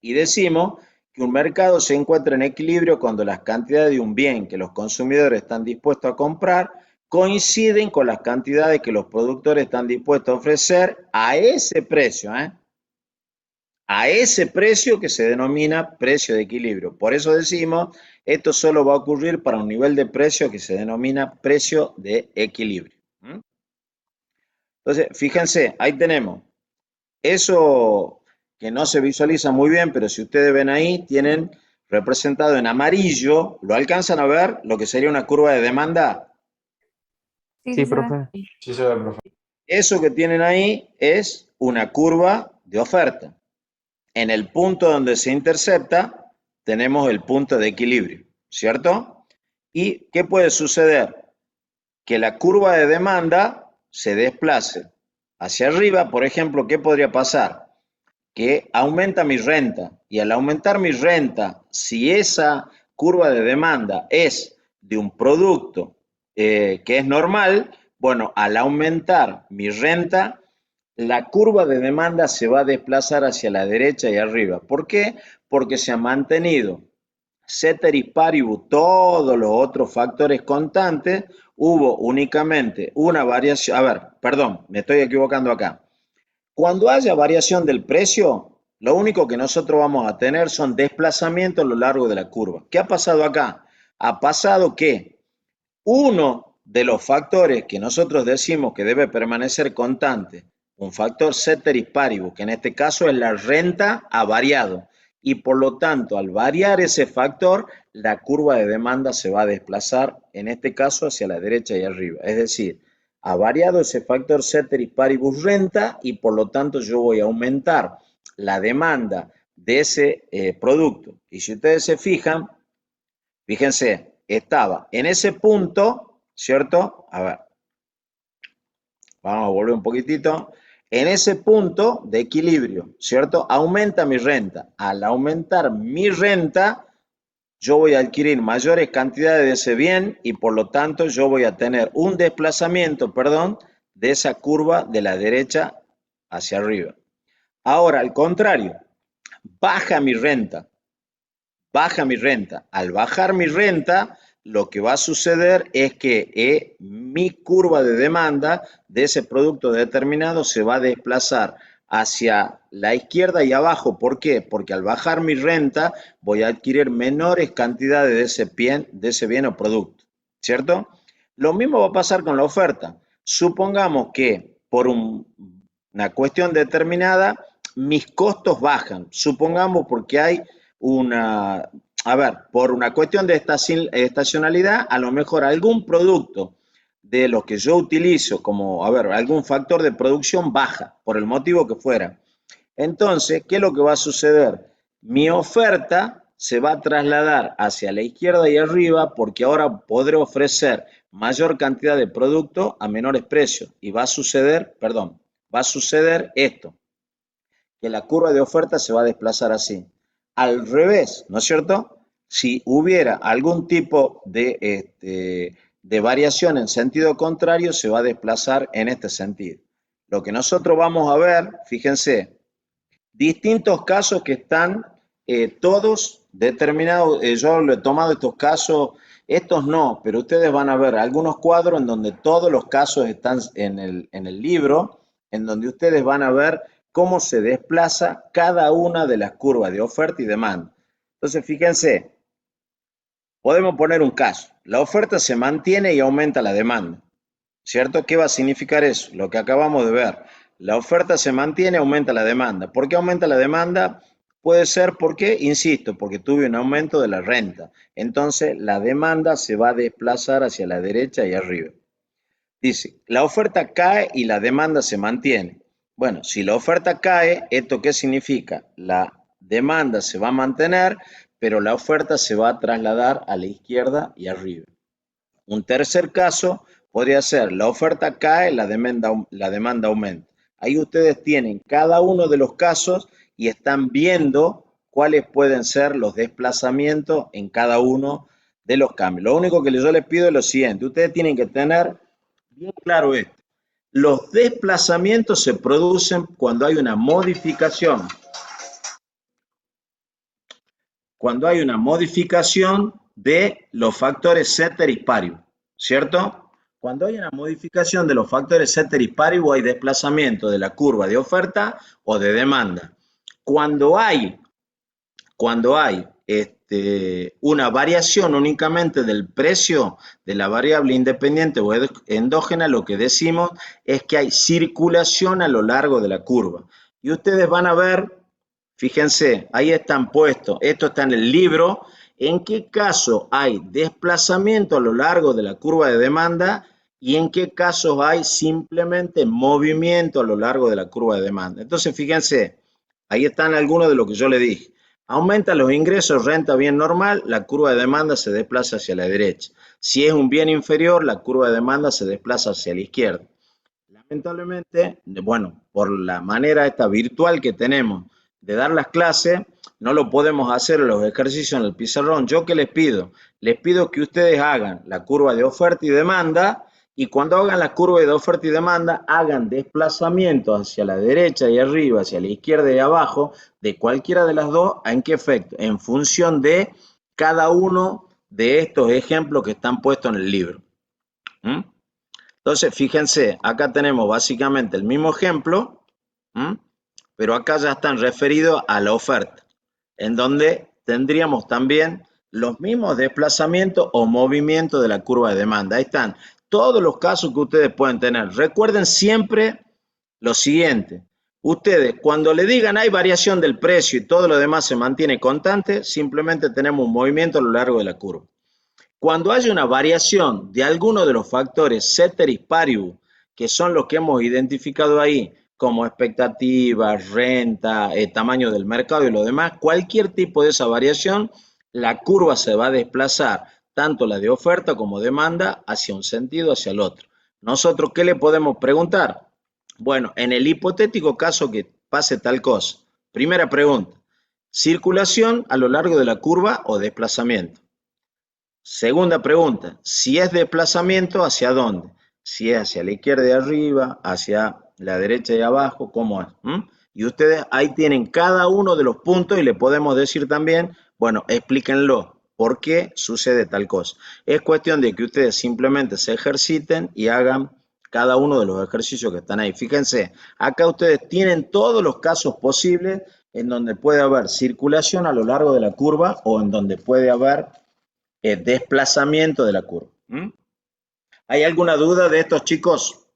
Y decimos que un mercado se encuentra en equilibrio cuando las cantidades de un bien que los consumidores están dispuestos a comprar coinciden con las cantidades que los productores están dispuestos a ofrecer a ese precio, a ese precio que se denomina precio de equilibrio. Por eso decimos, esto solo va a ocurrir para un nivel de precio que se denomina precio de equilibrio. Entonces, fíjense, ahí tenemos eso que no se visualiza muy bien, pero si ustedes ven ahí, tienen representado en amarillo, ¿lo alcanzan a ver? Lo que sería una curva de demanda.
Sí,
Sí,
sí, se ve.
profe.
Sí se ve, profe.
Eso que tienen ahí es una curva de oferta. En el punto donde se intercepta, tenemos el punto de equilibrio, ¿cierto? ¿Y qué puede suceder? Que la curva de demanda se desplace hacia arriba. Por ejemplo, ¿qué podría pasar? Que aumenta mi renta, y al aumentar mi renta, si esa curva de demanda es de un producto que es normal, bueno, al aumentar mi renta, la curva de demanda se va a desplazar hacia la derecha y arriba. ¿Por qué? Porque se ha mantenido ceteris paribus todos los otros factores constantes, hubo únicamente una variación. A ver, perdón, me estoy equivocando acá. Cuando haya variación del precio, lo único que nosotros vamos a tener son desplazamientos a lo largo de la curva. ¿Qué ha pasado acá? Ha pasado que uno de los factores que nosotros decimos que debe permanecer constante, un factor ceteris paribus, que en este caso es la renta, ha variado. Y por lo tanto, al variar ese factor, la curva de demanda se va a desplazar, en este caso, hacia la derecha y arriba. Es decir, ha variado ese factor ceteris paribus renta y por lo tanto yo voy a aumentar la demanda de ese producto. Y si ustedes se fijan, fíjense, estaba en ese punto, ¿cierto? A ver, vamos a volver un poquitito. En ese punto de equilibrio, ¿cierto? Aumenta mi renta. Al aumentar mi renta, yo voy a adquirir mayores cantidades de ese bien y por lo tanto yo voy a tener un desplazamiento, perdón, de esa curva de la derecha hacia arriba. Ahora, al contrario, baja mi renta. Baja mi renta. Al bajar mi renta, lo que va a suceder es que mi curva de demanda de ese producto determinado se va a desplazar hacia la izquierda y abajo. ¿Por qué? Porque al bajar mi renta voy a adquirir menores cantidades de ese bien o producto, ¿cierto? Lo mismo va a pasar con la oferta. Supongamos que por una cuestión determinada mis costos bajan. Supongamos porque hay por una cuestión de estacionalidad, a lo mejor algún producto de los que yo utilizo como, algún factor de producción baja, por el motivo que fuera. Entonces, ¿qué es lo que va a suceder? Mi oferta se va a trasladar hacia la izquierda y arriba porque ahora podré ofrecer mayor cantidad de producto a menores precios. Y va a suceder esto, que la curva de oferta se va a desplazar así. Al revés, ¿no es cierto? Si hubiera algún tipo de variación en sentido contrario, se va a desplazar en este sentido. Lo que nosotros vamos a ver, fíjense, distintos casos que están todos determinados. Yo lo he tomado estos casos, estos no, pero ustedes van a ver algunos cuadros en donde todos los casos están en el libro, en donde ustedes van a ver cómo se desplaza cada una de las curvas de oferta y demanda. Entonces, fíjense, podemos poner un caso. La oferta se mantiene y aumenta la demanda. ¿Cierto? ¿Qué va a significar eso? Lo que acabamos de ver. La oferta se mantiene, aumenta la demanda. ¿Por qué aumenta la demanda? Puede ser porque, insisto, porque tuve un aumento de la renta. Entonces, la demanda se va a desplazar hacia la derecha y arriba. Dice, la oferta cae y la demanda se mantiene. Bueno, si la oferta cae, ¿esto qué significa? La demanda se va a mantener, pero la oferta se va a trasladar a la izquierda y arriba. Un tercer caso podría ser, la oferta cae, la demanda aumenta. Ahí ustedes tienen cada uno de los casos y están viendo cuáles pueden ser los desplazamientos en cada uno de los cambios. Lo único que yo les pido es lo siguiente, ustedes tienen que tener bien claro esto. Los desplazamientos se producen cuando hay una modificación. Cuando hay una modificación de los factores ceteris paribus, ¿cierto? Cuando hay una modificación de los factores ceteris paribus hay desplazamiento de la curva de oferta o de demanda. Cuando hay una variación únicamente del precio de la variable independiente o endógena, lo que decimos es que hay circulación a lo largo de la curva. Y ustedes van a ver, fíjense, ahí están puestos, esto está en el libro, en qué caso hay desplazamiento a lo largo de la curva de demanda y en qué casos hay simplemente movimiento a lo largo de la curva de demanda. Entonces, fíjense, ahí están algunos de lo que yo le dije. Aumenta los ingresos, renta bien normal, la curva de demanda se desplaza hacia la derecha. Si es un bien inferior, la curva de demanda se desplaza hacia la izquierda. Lamentablemente, bueno, por la manera esta virtual que tenemos de dar las clases, no lo podemos hacer en los ejercicios en el pizarrón. ¿Yo qué les pido? Les pido que ustedes hagan la curva de oferta y demanda y cuando hagan la curva de oferta y demanda, hagan desplazamientos hacia la derecha y arriba, hacia la izquierda y abajo, de cualquiera de las dos, ¿en qué efecto? En función de cada uno de estos ejemplos que están puestos en el libro. Entonces, fíjense, acá tenemos básicamente el mismo ejemplo, pero acá ya están referidos a la oferta, en donde tendríamos también los mismos desplazamientos o movimientos de la curva de demanda. Ahí están todos los casos que ustedes pueden tener. Recuerden siempre lo siguiente. Ustedes, cuando le digan hay variación del precio y todo lo demás se mantiene constante, simplemente tenemos un movimiento a lo largo de la curva. Cuando haya una variación de alguno de los factores ceteris paribus, que son los que hemos identificado ahí, como expectativas, renta, tamaño del mercado y lo demás, cualquier tipo de esa variación, la curva se va a desplazar, tanto la de oferta como demanda, hacia un sentido, hacia el otro. Nosotros, ¿qué le podemos preguntar? Bueno, en el hipotético caso que pase tal cosa, primera pregunta, ¿circulación a lo largo de la curva o desplazamiento? Segunda pregunta, si es desplazamiento, ¿hacia dónde? Si es hacia la izquierda y arriba, hacia la derecha y abajo, ¿cómo es? Y ustedes ahí tienen cada uno de los puntos y le podemos decir también, bueno, explíquenlo, ¿por qué sucede tal cosa? Es cuestión de que ustedes simplemente se ejerciten y hagan cada uno de los ejercicios que están ahí. Fíjense, acá ustedes tienen todos los casos posibles en donde puede haber circulación a lo largo de la curva o en donde puede haber desplazamiento de la curva. ¿Hay alguna duda de estos chicos?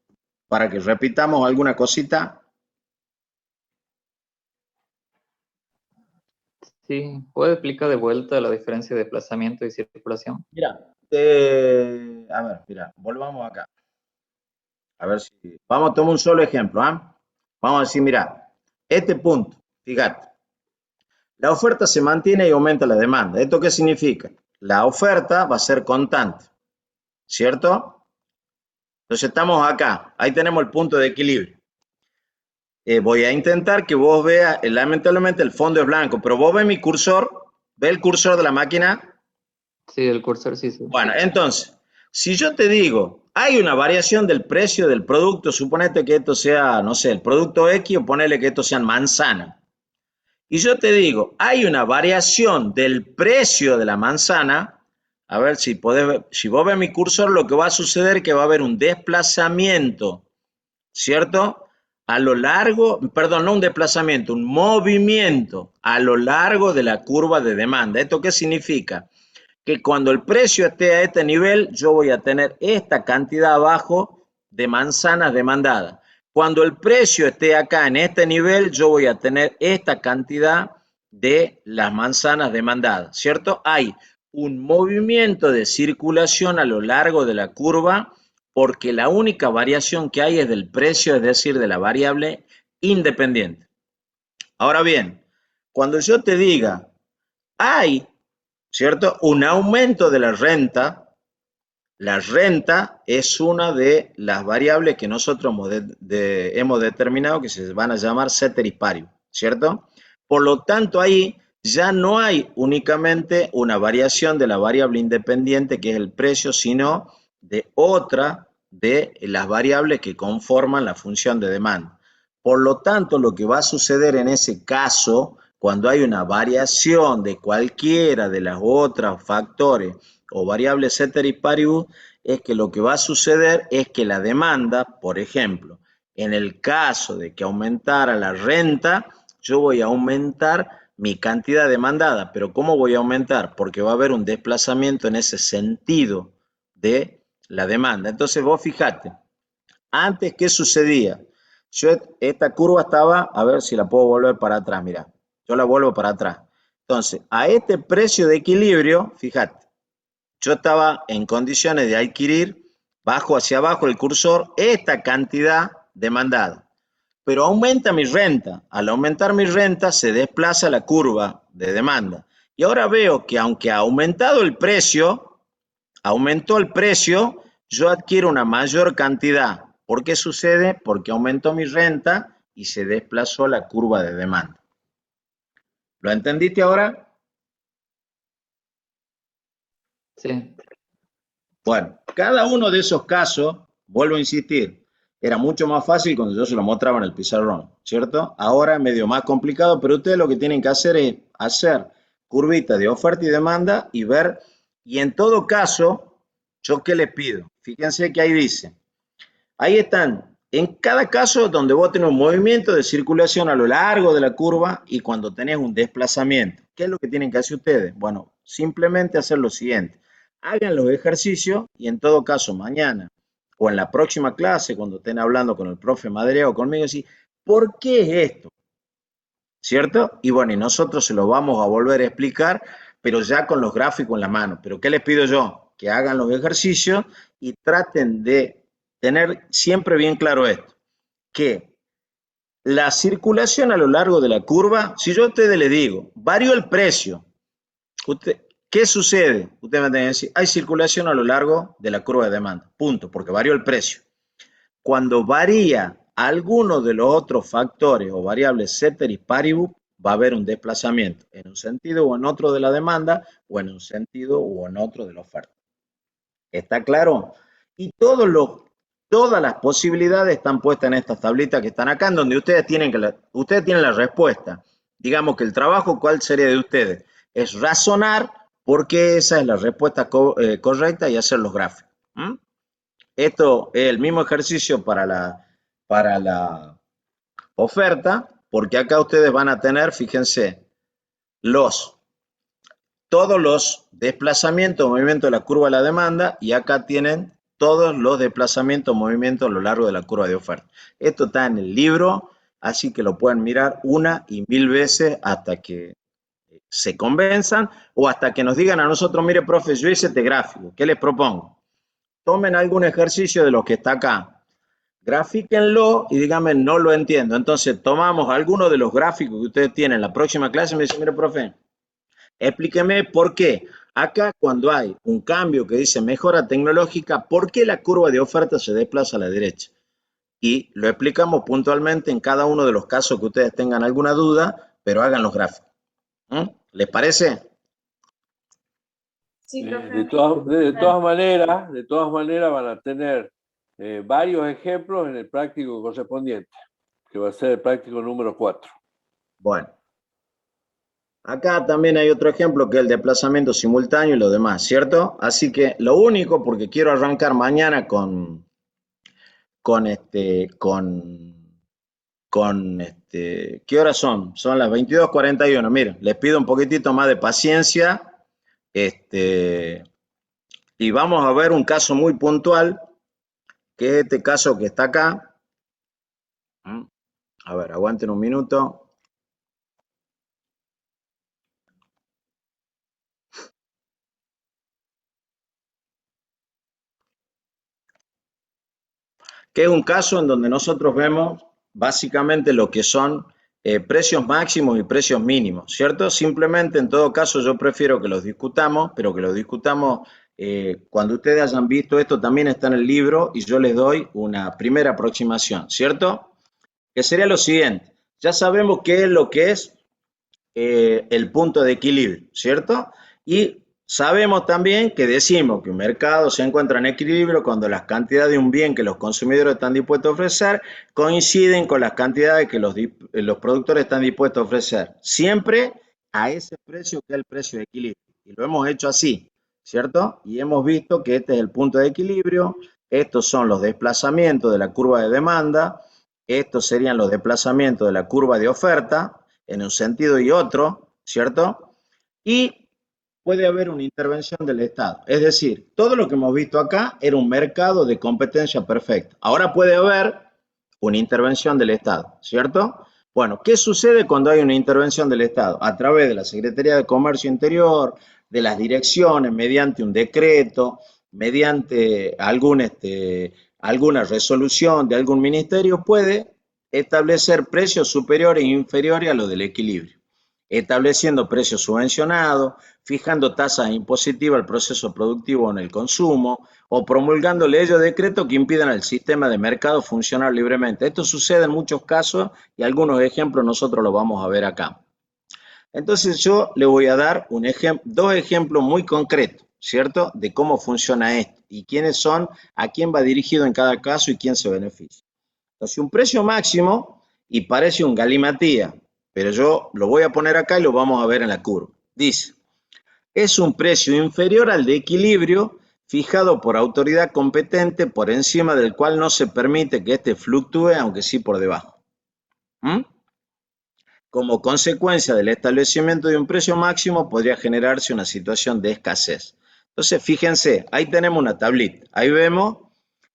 Para que repitamos alguna cosita.
Sí, ¿puede explicar de vuelta la diferencia de desplazamiento y circulación?
Mira, a ver, mira, volvamos acá. A ver si... Vamos a tomar un solo ejemplo. Vamos a decir, mira, este punto, fíjate. La oferta se mantiene y aumenta la demanda. ¿Esto qué significa? La oferta va a ser constante, ¿cierto? Entonces estamos acá, ahí tenemos el punto de equilibrio. Voy a intentar que vos veas, lamentablemente el fondo es blanco, pero vos ves mi cursor, ¿ves el cursor de la máquina?
Sí, el cursor sí.
Bueno, entonces, si yo te digo, hay una variación del precio del producto, suponete que esto sea, no sé, el producto X o ponele que esto sean manzana. Y yo te digo, hay una variación del precio de la manzana. A ver si vos ves mi cursor, lo que va a suceder es que va a haber un desplazamiento, ¿cierto? a lo largo, perdón, no un desplazamiento, un movimiento a lo largo de la curva de demanda. ¿Esto qué significa? Que cuando el precio esté a este nivel, yo voy a tener esta cantidad abajo de manzanas demandadas. Cuando el precio esté acá en este nivel, yo voy a tener esta cantidad de las manzanas demandadas, ¿cierto? Hay un movimiento de circulación a lo largo de la curva porque la única variación que hay es del precio, es decir, de la variable independiente. Ahora bien, cuando yo te diga, hay, ¿cierto?, un aumento de la renta es una de las variables que nosotros hemos determinado que se van a llamar ceteris paribus, ¿cierto? Por lo tanto, ahí ya no hay únicamente una variación de la variable independiente, que es el precio, sino de otra de las variables que conforman la función de demanda. Por lo tanto, lo que va a suceder en ese caso, cuando hay una variación de cualquiera de las otras factores o variables ceteris paribus, es que lo que va a suceder es que la demanda, por ejemplo, en el caso de que aumentara la renta, yo voy a aumentar mi cantidad demandada. ¿Pero cómo voy a aumentar? Porque va a haber un desplazamiento en ese sentido de la demanda. Entonces vos fijate, antes, ¿qué sucedía? Esta curva estaba, a ver si la puedo volver para atrás, mirá, yo la vuelvo para atrás. Entonces, a este precio de equilibrio, fíjate, yo estaba en condiciones de adquirir, bajo hacia abajo el cursor, esta cantidad demandada. Pero aumenta mi renta. Al aumentar mi renta, se desplaza la curva de demanda. Y ahora veo que aunque ha aumentado el precio, aumentó el precio, yo adquiero una mayor cantidad. ¿Por qué sucede? Porque aumentó mi renta y se desplazó la curva de demanda. ¿Lo entendiste ahora?
Sí.
Bueno, cada uno de esos casos, vuelvo a insistir, era mucho más fácil cuando yo se lo mostraba en el pizarrón, ¿cierto? Ahora es medio más complicado, pero ustedes lo que tienen que hacer es hacer curvitas de oferta y demanda y ver, y en todo caso, ¿yo qué les pido? Fíjense que ahí dice, ahí están, en cada caso donde vos tenés un movimiento de circulación a lo largo de la curva y cuando tenés un desplazamiento. ¿Qué es lo que tienen que hacer ustedes? Bueno, simplemente hacer lo siguiente. Hagan los ejercicios y en todo caso mañana o en la próxima clase, cuando estén hablando con el profe Madrea o conmigo, decir, ¿por qué es esto? ¿Cierto? Y bueno, y nosotros se lo vamos a volver a explicar, pero ya con los gráficos en la mano. ¿Pero qué les pido yo? Que hagan los ejercicios y traten de tener siempre bien claro esto, que la circulación a lo largo de la curva, si yo a ustedes les digo, varió el precio, ¿qué sucede? Ustedes me tienen que decir, hay circulación a lo largo de la curva de demanda, punto, porque varió el precio. Cuando varía alguno de los otros factores o variables ceteris paribus, va a haber un desplazamiento en un sentido o en otro de la demanda o en un sentido o en otro de la oferta. ¿Está claro? Y todas las posibilidades están puestas en estas tablitas que están acá, en donde ustedes tienen la respuesta. Digamos que el trabajo, ¿cuál sería de ustedes? Es razonar por qué esa es la respuesta correcta y hacer los gráficos. Esto es el mismo ejercicio para la oferta, porque acá ustedes van a tener, fíjense, todos los desplazamientos, movimientos de la curva de la demanda, y acá tienen todos los desplazamientos, movimientos a lo largo de la curva de oferta. Esto está en el libro, así que lo pueden mirar una y mil veces hasta que se convenzan o hasta que nos digan a nosotros, mire, profe, yo hice este gráfico, ¿qué les propongo? Tomen algún ejercicio de los que está acá, grafíquenlo y díganme, no lo entiendo. Entonces, tomamos alguno de los gráficos que ustedes tienen en la próxima clase y me dicen, mire, profe, explíqueme por qué. Acá cuando hay un cambio que dice mejora tecnológica, ¿por qué la curva de oferta se desplaza a la derecha? Y lo explicamos puntualmente en cada uno de los casos que ustedes tengan alguna duda, pero hagan los gráficos. ¿Les parece?
Sí, profe.
De todas maneras van a tener varios ejemplos en el práctico correspondiente, que va a ser el práctico número 4.
Bueno. Acá también hay otro ejemplo que es el desplazamiento simultáneo y lo demás, ¿cierto? Así que lo único, porque quiero arrancar mañana con ¿qué horas son? Son las 22:41. Miren, les pido un poquitito más de paciencia. Y vamos a ver un caso muy puntual, que es este caso que está acá. A ver, aguanten un minuto. Que es un caso en donde nosotros vemos básicamente lo que son precios máximos y precios mínimos, ¿cierto? Simplemente, en todo caso, yo prefiero que los discutamos, pero que los discutamos cuando ustedes hayan visto esto, también está en el libro y yo les doy una primera aproximación, ¿cierto? Que sería lo siguiente. Ya sabemos qué es lo que es el punto de equilibrio, ¿cierto? Y sabemos también que decimos que un mercado se encuentra en equilibrio cuando las cantidades de un bien que los consumidores están dispuestos a ofrecer coinciden con las cantidades que los productores están dispuestos a ofrecer, siempre a ese precio que es el precio de equilibrio. Y lo hemos hecho así, ¿cierto? Y hemos visto que este es el punto de equilibrio, estos son los desplazamientos de la curva de demanda, estos serían los desplazamientos de la curva de oferta, en un sentido y otro, ¿cierto? Y puede haber una intervención del Estado. Es decir, todo lo que hemos visto acá era un mercado de competencia perfecta. Ahora puede haber una intervención del Estado, ¿cierto? Bueno, ¿qué sucede cuando hay una intervención del Estado? A través de la Secretaría de Comercio Interior, de las direcciones, mediante un decreto, mediante alguna resolución de algún ministerio, puede establecer precios superiores e inferiores a los del equilibrio, estableciendo precios subvencionados, fijando tasas impositivas al proceso productivo o en el consumo, o promulgando leyes o decretos que impidan al sistema de mercado funcionar libremente. Esto sucede en muchos casos y algunos ejemplos nosotros los vamos a ver acá. Entonces yo le voy a dar dos ejemplos muy concretos, ¿cierto? De cómo funciona esto y quiénes son, a quién va dirigido en cada caso y quién se beneficia. Entonces, un precio máximo, y parece un galimatía, pero yo lo voy a poner acá y lo vamos a ver en la curva. Dice, es un precio inferior al de equilibrio fijado por autoridad competente por encima del cual no se permite que éste fluctúe, aunque sí por debajo. Como consecuencia del establecimiento de un precio máximo podría generarse una situación de escasez. Entonces, fíjense, ahí tenemos una tablita. Ahí vemos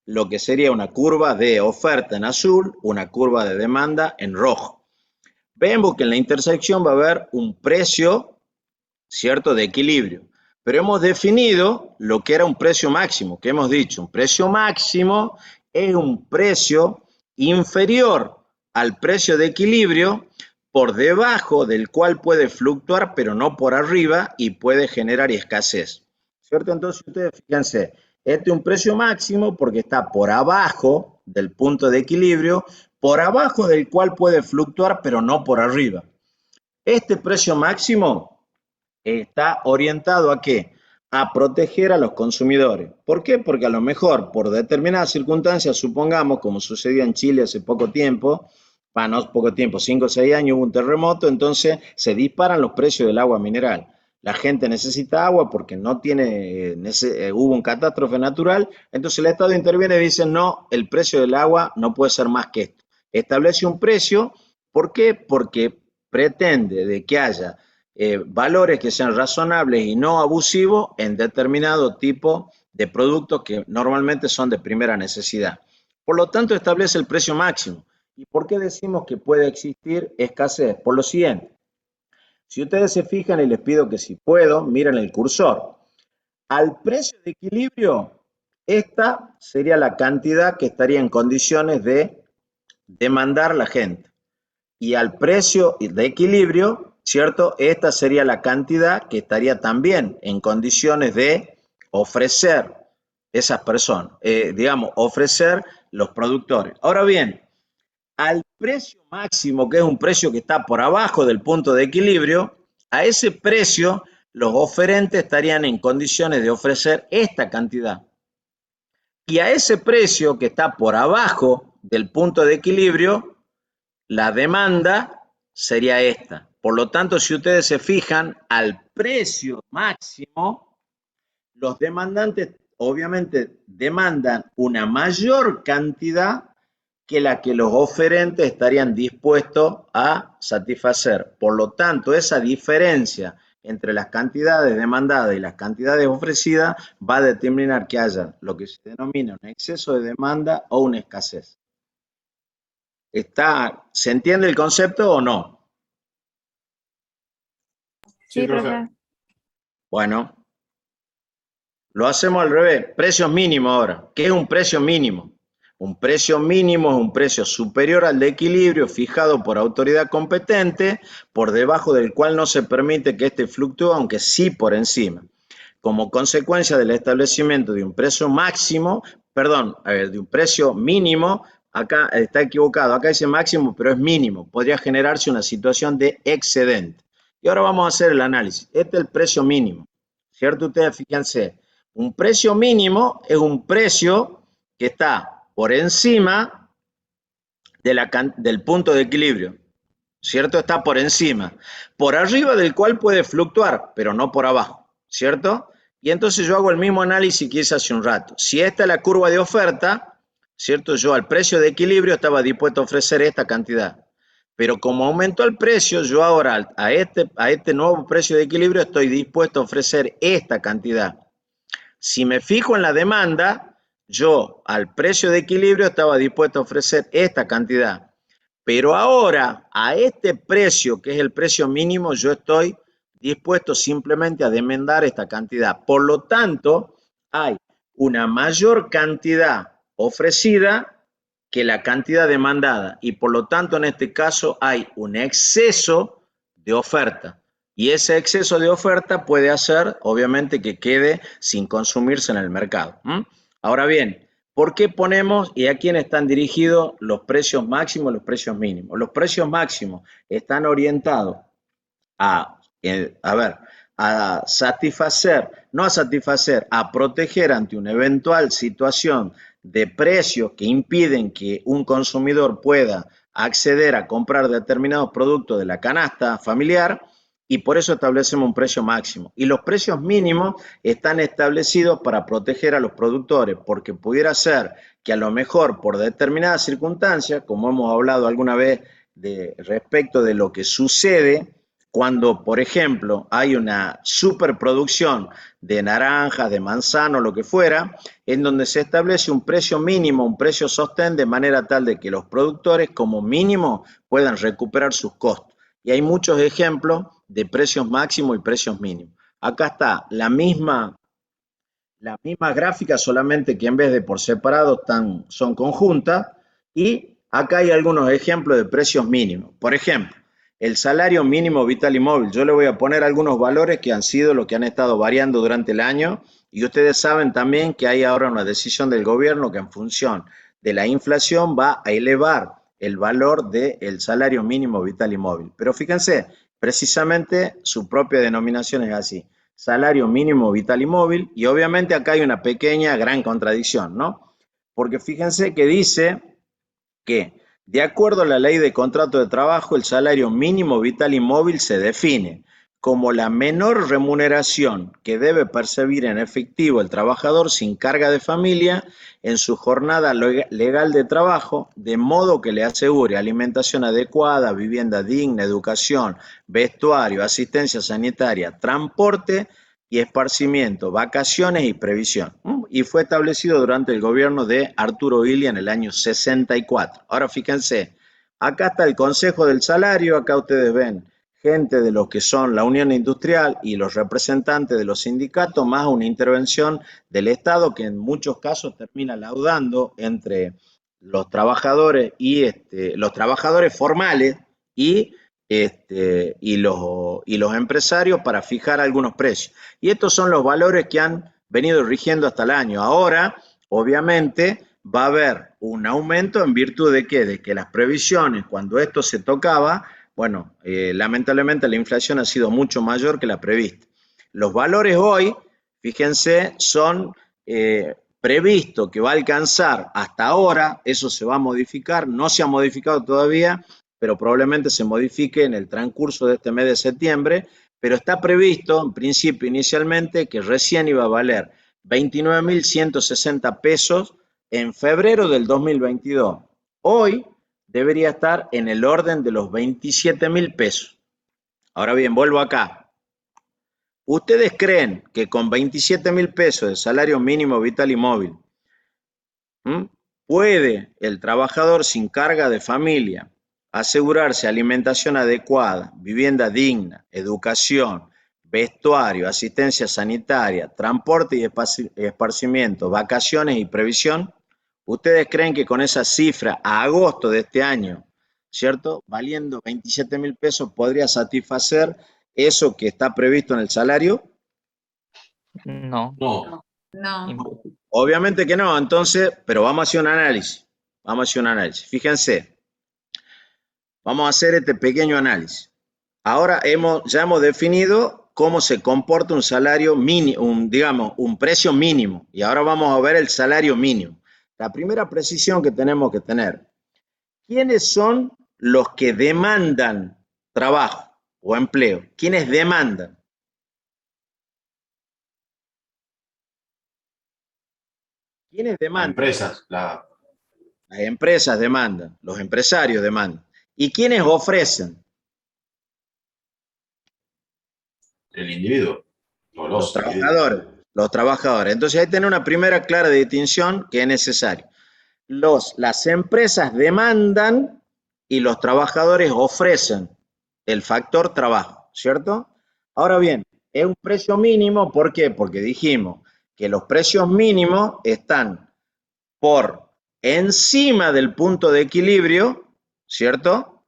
lo que sería una curva de oferta en azul, una curva de demanda en rojo. Vemos que en la intersección va a haber un precio, ¿cierto?, de equilibrio. Pero hemos definido lo que era un precio máximo, que hemos dicho, un precio máximo es un precio inferior al precio de equilibrio, por debajo del cual puede fluctuar, pero no por arriba, y puede generar escasez, ¿cierto? Entonces ustedes fíjense, este es un precio máximo porque está por abajo del punto de equilibrio, por abajo del cual puede fluctuar, pero no por arriba. Este precio máximo está orientado ¿a qué? A proteger a los consumidores. ¿Por qué? Porque a lo mejor por determinadas circunstancias, supongamos, como sucedió en Chile hace poco tiempo, no poco tiempo, 5 o 6 años hubo un terremoto, entonces se disparan los precios del agua mineral. La gente necesita agua porque no tiene, hubo un catástrofe natural, entonces el Estado interviene y dice, no, el precio del agua no puede ser más que esto. Establece un precio, ¿por qué? Porque pretende de que haya valores que sean razonables y no abusivos en determinado tipo de productos que normalmente son de primera necesidad. Por lo tanto, establece el precio máximo. ¿Y por qué decimos que puede existir escasez? Por lo siguiente. Si ustedes se fijan, y les pido que si puedo, miren el cursor. Al precio de equilibrio, esta sería la cantidad que estaría en condiciones de demandar la gente. Y al precio de equilibrio, ¿cierto? Esta sería la cantidad que estaría también en condiciones de ofrecer esas personas, digamos, ofrecer los productores. Ahora bien, al precio máximo, que es un precio que está por abajo del punto de equilibrio, a ese precio los oferentes estarían en condiciones de ofrecer esta cantidad. Y a ese precio que está por abajo del punto de equilibrio, la demanda sería esta. Por lo tanto, si ustedes se fijan, al precio máximo, los demandantes obviamente demandan una mayor cantidad que la que los oferentes estarían dispuestos a satisfacer. Por lo tanto, esa diferencia entre las cantidades demandadas y las cantidades ofrecidas va a determinar que haya lo que se denomina un exceso de demanda o una escasez. ¿Se entiende el concepto o no?
Sí, profe.
Bueno, lo hacemos al revés. Precios mínimos ahora. ¿Qué es un precio mínimo? Un precio mínimo es un precio superior al de equilibrio fijado por autoridad competente, por debajo del cual no se permite que éste fluctúe, aunque sí por encima. Como consecuencia del establecimiento de un precio máximo, de un precio mínimo, acá está equivocado, acá dice máximo, pero es mínimo, podría generarse una situación de excedente. Y ahora vamos a hacer el análisis. Este es el precio mínimo, ¿cierto? Ustedes fíjense, un precio mínimo es un precio que está por encima del punto de equilibrio, ¿cierto? Está por encima, por arriba del cual puede fluctuar, pero no por abajo, ¿cierto? Y entonces yo hago el mismo análisis que hice hace un rato. Si esta es la curva de oferta, ¿cierto? Yo al precio de equilibrio estaba dispuesto a ofrecer esta cantidad. Pero como aumentó el precio, yo ahora a este nuevo precio de equilibrio estoy dispuesto a ofrecer esta cantidad. Si me fijo en la demanda, yo al precio de equilibrio estaba dispuesto a ofrecer esta cantidad. Pero ahora, a este precio, que es el precio mínimo, yo estoy dispuesto simplemente a demandar esta cantidad. Por lo tanto, hay una mayor cantidad ofrecida que la cantidad demandada. Y por lo tanto, en este caso, hay un exceso de oferta. Y ese exceso de oferta puede hacer, obviamente, que quede sin consumirse en el mercado. Ahora bien, ¿por qué ponemos y a quién están dirigidos los precios máximos y los precios mínimos? Los precios máximos están orientados a proteger ante una eventual situación de precios que impiden que un consumidor pueda acceder a comprar determinados productos de la canasta familiar, y por eso establecemos un precio máximo. Y los precios mínimos están establecidos para proteger a los productores, porque pudiera ser que a lo mejor por determinadas circunstancias, como hemos hablado alguna vez respecto de lo que sucede cuando, por ejemplo, hay una superproducción de naranjas, de manzano, lo que fuera, en donde se establece un precio mínimo, un precio sostén, de manera tal de que los productores como mínimo puedan recuperar sus costos. Y hay muchos ejemplos de precios máximos y precios mínimos. Acá está la misma gráfica, solamente que en vez de por separado son conjuntas, y acá hay algunos ejemplos de precios mínimos. Por ejemplo, el salario mínimo vital y móvil. Yo le voy a poner algunos valores que han sido lo que han estado variando durante el año, y ustedes saben también que hay ahora una decisión del gobierno que en función de la inflación va a elevar el valor del salario mínimo vital y móvil. Pero fíjense, precisamente su propia denominación es así: salario mínimo vital y móvil, y obviamente acá hay una pequeña, gran contradicción, ¿no? Porque fíjense que dice que, de acuerdo a la ley de contrato de trabajo, el salario mínimo vital y móvil se define como la menor remuneración que debe percibir en efectivo el trabajador sin carga de familia en su jornada legal de trabajo, de modo que le asegure alimentación adecuada, vivienda digna, educación, vestuario, asistencia sanitaria, transporte y esparcimiento, vacaciones y previsión. Y fue establecido durante el gobierno de Arturo Illia en el año 64. Ahora fíjense, acá está el Consejo del Salario, acá ustedes ven gente de los que son la Unión Industrial y los representantes de los sindicatos, más una intervención del Estado que en muchos casos termina laudando entre los trabajadores y los trabajadores formales y los empresarios para fijar algunos precios. Y estos son los valores que han venido rigiendo hasta el año. Ahora, obviamente, va a haber un aumento en virtud de ¿qué? De que las previsiones, cuando esto se tocaba, bueno, lamentablemente la inflación ha sido mucho mayor que la prevista. Los valores hoy, fíjense, son previsto que va a alcanzar hasta ahora, eso se va a modificar, no se ha modificado todavía, pero probablemente se modifique en el transcurso de este mes de septiembre, pero está previsto, en principio, inicialmente, que recién iba a valer 29.160 pesos en febrero del 2022. hoy debería estar en el orden de los 27.000 pesos. Ahora bien, vuelvo acá. ¿Ustedes creen que con 27.000 pesos de salario mínimo vital y móvil puede el trabajador sin carga de familia asegurarse alimentación adecuada, vivienda digna, educación, vestuario, asistencia sanitaria, transporte y esparcimiento, vacaciones y previsión? ¿Ustedes creen que con esa cifra a agosto de este año, ¿cierto?, valiendo 27.000 pesos, podría satisfacer eso que está previsto en el salario?
No,
No.
No.
imposible.
Obviamente que no, entonces, pero vamos a hacer un análisis. Vamos a hacer un análisis. Fíjense, vamos a hacer este pequeño análisis. Ahora ya hemos definido cómo se comporta un salario mínimo, digamos, un precio mínimo. Y ahora vamos a ver el salario mínimo. La primera precisión que tenemos que tener: ¿quiénes son los que demandan trabajo o empleo? ¿Quiénes demandan? ¿Quiénes
Las
demandan?
empresas,
Las empresas demandan, los empresarios demandan. ¿Y quiénes ofrecen?
el individuo, o
Los
los individuos.
trabajadores. Los trabajadores. Entonces ahí tiene una primera clara distinción que es necesaria. Las empresas demandan y los trabajadores ofrecen el factor trabajo, ¿cierto? Ahora bien, es un precio mínimo, ¿por qué? Porque dijimos que los precios mínimos están por encima del punto de equilibrio, ¿cierto?,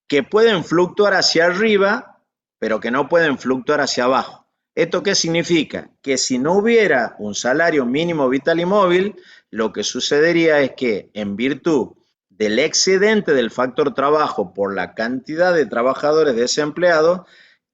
que pueden fluctuar hacia arriba, pero que no pueden fluctuar hacia abajo. ¿Esto qué significa? Que si no hubiera un salario mínimo vital y móvil, lo que sucedería es que, en virtud del excedente del factor trabajo por la cantidad de trabajadores desempleados,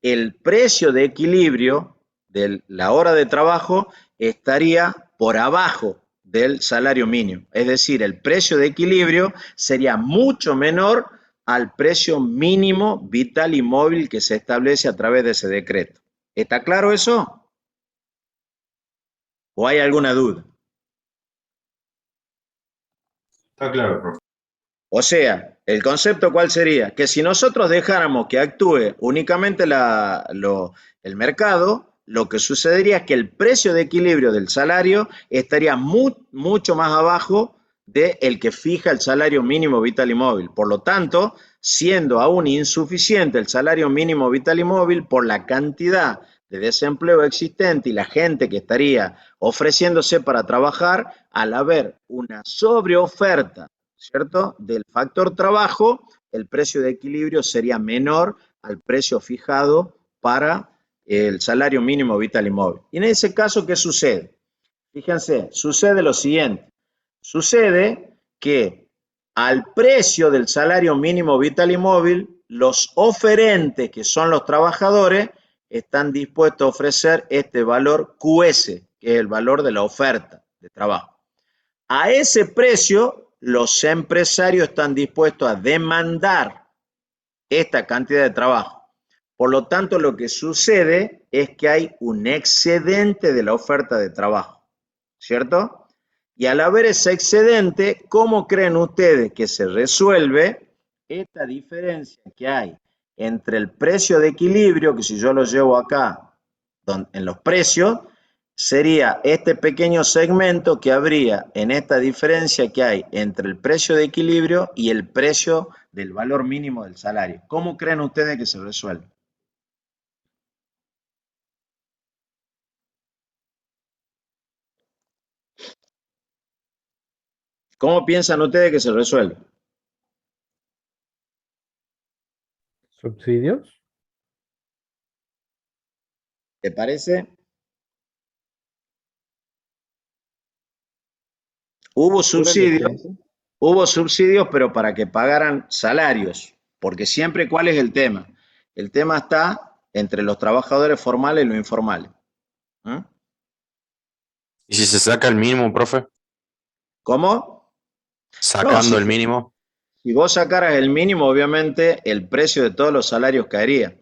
el precio de equilibrio de la hora de trabajo estaría por abajo del salario mínimo. Es decir, el precio de equilibrio sería mucho menor al precio mínimo vital y móvil que se establece a través de ese decreto. ¿Está claro eso? ¿O hay alguna duda?
Está claro, profe.
O sea, ¿el concepto cuál sería? Que si nosotros dejáramos que actúe únicamente el mercado, lo que sucedería es que el precio de equilibrio del salario estaría mucho más abajo del que fija el salario mínimo vital y móvil. Por lo tanto, siendo aún insuficiente el salario mínimo vital y móvil por la cantidad de desempleo existente y la gente que estaría ofreciéndose para trabajar, al haber una sobreoferta, ¿cierto?, del factor trabajo, el precio de equilibrio sería menor al precio fijado para el salario mínimo vital y móvil. Y en ese caso, ¿qué sucede? Fíjense, sucede lo siguiente. Sucede que al precio del salario mínimo vital y móvil, los oferentes, que son los trabajadores, están dispuestos a ofrecer este valor QS, que es el valor de la oferta de trabajo. A ese precio, los empresarios están dispuestos a demandar esta cantidad de trabajo. Por lo tanto, lo que sucede es que hay un excedente de la oferta de trabajo, ¿cierto? Y al haber ese excedente, ¿cómo creen ustedes que se resuelve esta diferencia que hay entre el precio de equilibrio, que si yo lo llevo acá en los precios, sería este pequeño segmento que habría en esta diferencia que hay entre el precio de equilibrio y el precio del valor mínimo del salario? ¿Cómo creen ustedes que se resuelve? ¿Cómo piensan ustedes que se resuelve?
¿Subsidios?
¿Te parece? Hubo subsidios, pero para que pagaran salarios, porque siempre, ¿cuál es el tema? El tema está entre los trabajadores formales y los informales. ¿Mm?
¿Y si se saca el mínimo, profe?
¿Cómo?
Sacando
No,
el mínimo.
Si vos sacaras el mínimo, obviamente el precio de todos los salarios caería.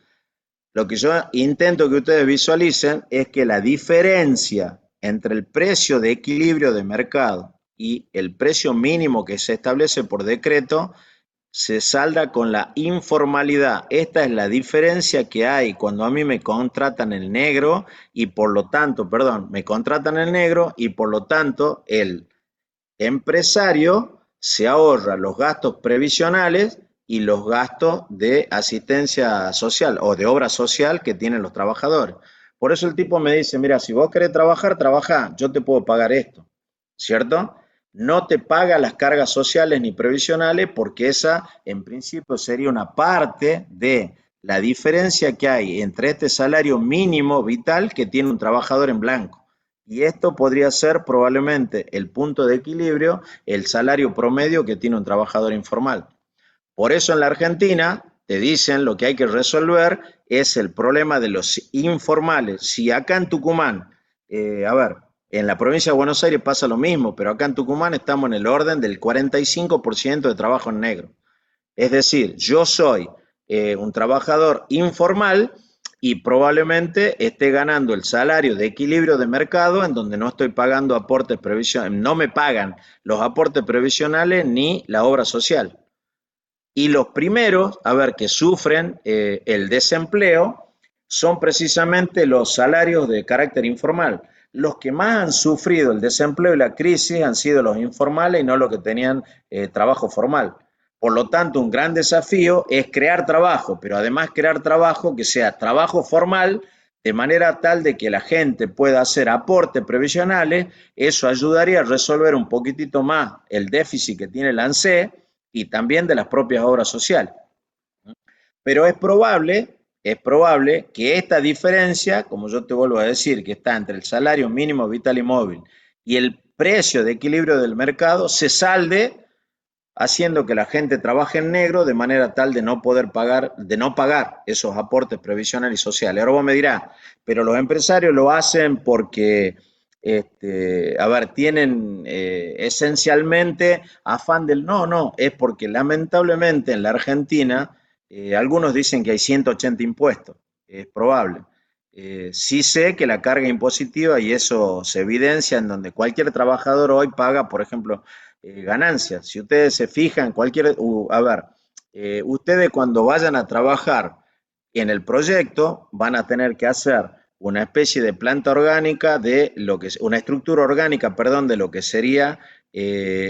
Lo que yo intento que ustedes visualicen es que la diferencia entre el precio de equilibrio de mercado y el precio mínimo que se establece por decreto se salda con la informalidad. Esta es la diferencia que hay cuando a mí me contratan en negro y por lo tanto, perdón, me contratan en negro y por lo tanto el empresario se ahorra los gastos previsionales y los gastos de asistencia social o de obra social que tienen los trabajadores. Por eso el tipo me dice, mira, si vos querés trabajar, trabajá, yo te puedo pagar esto, ¿cierto? No te paga las cargas sociales ni previsionales porque esa en principio sería una parte de la diferencia que hay entre este salario mínimo vital que tiene un trabajador en blanco. Y esto podría ser probablemente el punto de equilibrio, el salario promedio que tiene un trabajador informal. Por eso en la Argentina te dicen lo que hay que resolver es el problema de los informales. Si acá en Tucumán, a ver, en la provincia de Buenos Aires pasa lo mismo, pero acá en Tucumán estamos en el orden del 45% de trabajo en negro. Es decir, yo soy un trabajador informal y probablemente esté ganando el salario de equilibrio de mercado en donde no estoy pagando aportes previsionales, no me pagan los aportes previsionales ni la obra social. Y los primeros, a ver, que sufren el desempleo son precisamente los salarios de carácter informal. Los que más han sufrido el desempleo y la crisis han sido los informales y no los que tenían trabajo formal. Por lo tanto, un gran desafío es crear trabajo, pero además crear trabajo que sea trabajo formal, de manera tal de que la gente pueda hacer aportes previsionales. Eso ayudaría a resolver un poquitito más el déficit que tiene la ANSE y también de las propias obras sociales. Pero es probable que esta diferencia, como yo te vuelvo a decir, que está entre el salario mínimo vital y móvil y el precio de equilibrio del mercado, se salde haciendo que la gente trabaje en negro de manera tal de no poder pagar, de no pagar esos aportes previsionales y sociales. Ahora vos me dirás, pero los empresarios lo hacen porque, a ver, tienen esencialmente afán del... No, es porque lamentablemente en la Argentina algunos dicen que hay 180 impuestos, es probable. Sí sé que la carga impositiva, y eso se evidencia en donde cualquier trabajador hoy paga, por ejemplo, ganancias. Si ustedes se fijan, ustedes cuando vayan a trabajar en el proyecto van a tener que hacer una especie de planta orgánica de lo que una estructura orgánica, perdón, de lo que sería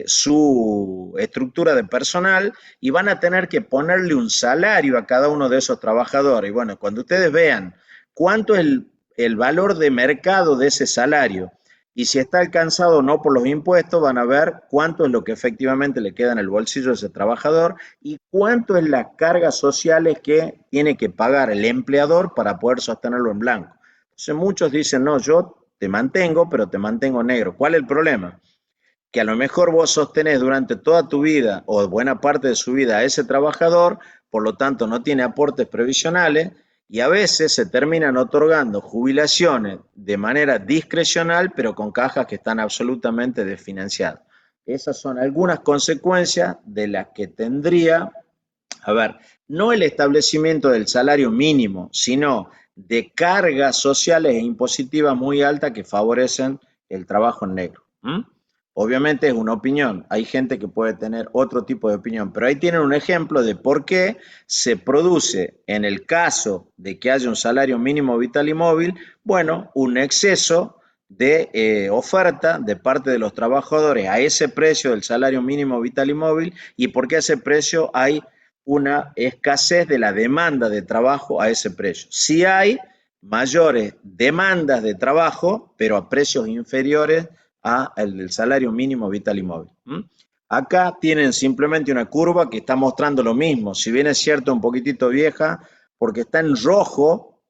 su estructura de personal y van a tener que ponerle un salario a cada uno de esos trabajadores. Y bueno, cuando ustedes vean cuánto es el valor de mercado de ese salario y si está alcanzado o no por los impuestos, van a ver cuánto es lo que efectivamente le queda en el bolsillo de ese trabajador y cuánto es las cargas sociales que tiene que pagar el empleador para poder sostenerlo en blanco. Entonces muchos dicen, no, yo te mantengo, pero te mantengo negro. ¿Cuál es el problema? Que a lo mejor vos sostenés durante toda tu vida o buena parte de su vida a ese trabajador, por lo tanto no tiene aportes previsionales, y a veces se terminan otorgando jubilaciones de manera discrecional, pero con cajas que están absolutamente desfinanciadas. Esas son algunas consecuencias de las que tendría, a ver, no el establecimiento del salario mínimo, sino de cargas sociales e impositivas muy altas que favorecen el trabajo en negro. Obviamente es una opinión, hay gente que puede tener otro tipo de opinión, pero ahí tienen un ejemplo de por qué se produce en el caso de que haya un salario mínimo vital y móvil, bueno, un exceso de oferta de parte de los trabajadores a ese precio del salario mínimo vital y móvil y por qué a ese precio hay una escasez de la demanda de trabajo a ese precio. Sí hay mayores demandas de trabajo, pero a precios inferiores al salario mínimo vital y móvil. Acá tienen simplemente una curva que está mostrando lo mismo, si bien es cierto un poquitito vieja, porque está en rojo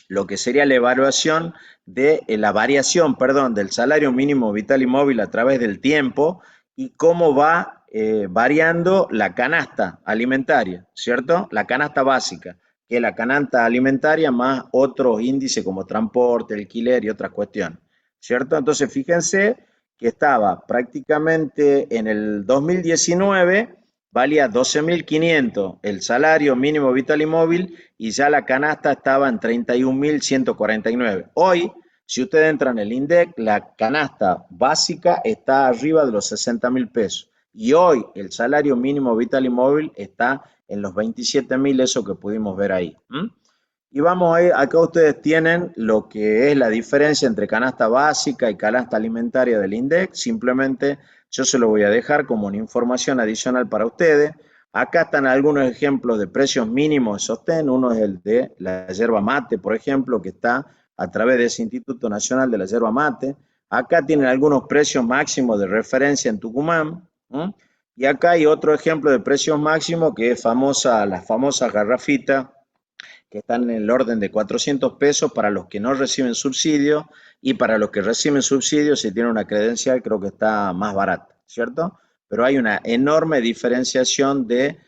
lo que sería la evaluación de la variación, perdón, del salario mínimo vital y móvil a través del tiempo y cómo va variando la canasta alimentaria, ¿cierto? La canasta básica, que es la canasta alimentaria más otros índices como transporte, alquiler y otras cuestiones, ¿cierto? Entonces, fíjense que estaba prácticamente en el 2019, valía 12.500 el salario mínimo vital y móvil y ya la canasta estaba en 31.149. Hoy Si ustedes entran en el INDEC, la canasta básica está arriba de los 60.000 pesos. Y hoy el salario mínimo vital y móvil está en los 27.000, eso que pudimos ver ahí. Y vamos a ir, acá ustedes tienen lo que es la diferencia entre canasta básica y canasta alimentaria del INDEC. Simplemente yo se lo voy a dejar como una información adicional para ustedes. Acá están algunos ejemplos de precios mínimos de sostén. Uno es el de la yerba mate, por ejemplo, que está a través de ese Instituto Nacional de la Yerba Mate. Acá tienen algunos precios máximos de referencia en Tucumán. Y acá hay otro ejemplo de precios máximos que es las famosas garrafitas, que están en el orden de 400 pesos para los que no reciben subsidio, y para los que reciben subsidio, si tienen una credencial, creo que está más barata, ¿cierto? Pero hay una enorme diferenciación de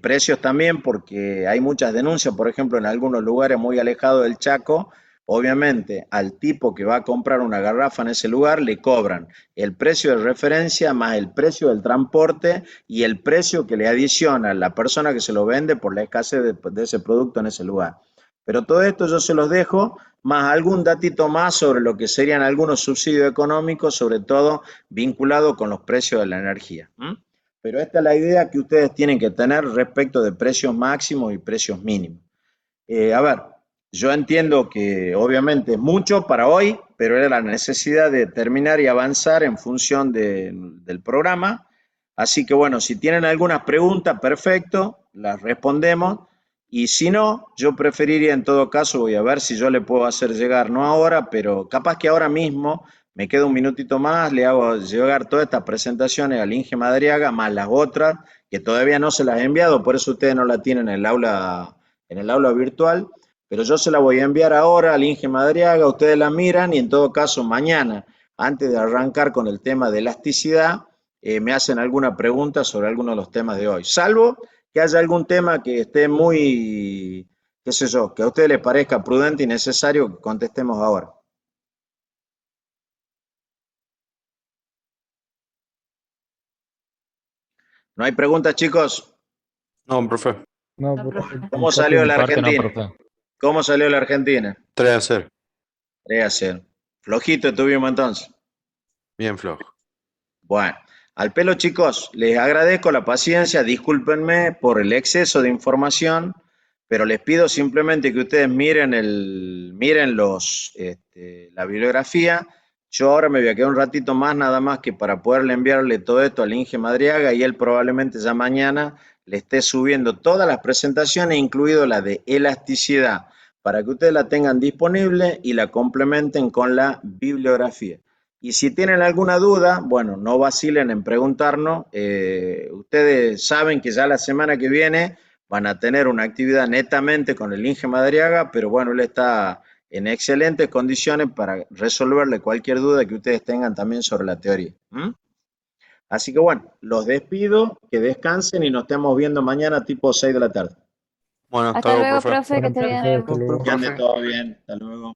precios también, porque hay muchas denuncias, por ejemplo, en algunos lugares muy alejados del Chaco. Obviamente, al tipo que va a comprar una garrafa en ese lugar le cobran el precio de referencia más el precio del transporte y el precio que le adiciona la persona que se lo vende por la escasez de ese producto en ese lugar. Pero todo esto yo se los dejo, más algún datito más sobre lo que serían algunos subsidios económicos, sobre todo vinculados con los precios de la energía. Pero esta es la idea que ustedes tienen que tener respecto de precios máximos y precios mínimos. A ver, yo entiendo que obviamente es mucho para hoy, pero era la necesidad de terminar y avanzar en función del programa. Así que bueno, si tienen algunas preguntas, perfecto, las respondemos. Y si no, yo preferiría en todo caso, voy a ver si yo le puedo hacer llegar, no ahora, pero capaz que ahora mismo me queda un minutito más, le hago llegar todas estas presentaciones al Inge Madariaga, más las otras, que todavía no se las he enviado, por eso ustedes no la tienen en el aula virtual, pero yo se la voy a enviar ahora al Inge Madariaga, ustedes la miran y en todo caso mañana, antes de arrancar con el tema de elasticidad, me hacen alguna pregunta sobre alguno de los temas de hoy, salvo que haya algún tema que esté muy, qué sé yo, que a ustedes les parezca prudente y necesario que contestemos ahora. ¿No hay preguntas, chicos?
No, profe.
No,
No, profe.
¿Cómo salió la
Parte no,
Argentina?
profe.
¿Cómo salió la Argentina?
3-0.
3-0. Flojito estuvimos entonces.
Bien flojo.
Bueno, al pelo, chicos, les agradezco la paciencia, discúlpenme por el exceso de información, pero les pido simplemente que ustedes miren la bibliografía. Yo ahora me voy a quedar un ratito más, nada más que para poderle enviarle todo esto al Inge Madriaga, y él probablemente ya mañana le esté subiendo todas las presentaciones, incluido la de elasticidad, para que ustedes la tengan disponible y la complementen con la bibliografía. Y si tienen alguna duda, bueno, no vacilen en preguntarnos. Ustedes saben que ya la semana que viene van a tener una actividad netamente con el Inge Madariaga, pero bueno, él está en excelentes condiciones para resolverle cualquier duda que ustedes tengan también sobre la teoría. Así que bueno, los despido, que descansen y nos estemos viendo mañana tipo 6 de la tarde.
Bueno, hasta
Hasta
luego,
luego,
profe.
profe, que
Bueno,
esté bien.
profe, hasta luego.
Que ande todo bien. Hasta luego.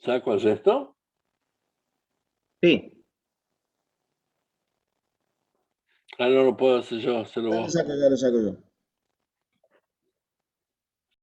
¿Saco esto?
Sí,
Ah, no lo puedo hacer yo, hacerlo
ya lo
vos.
saco yo.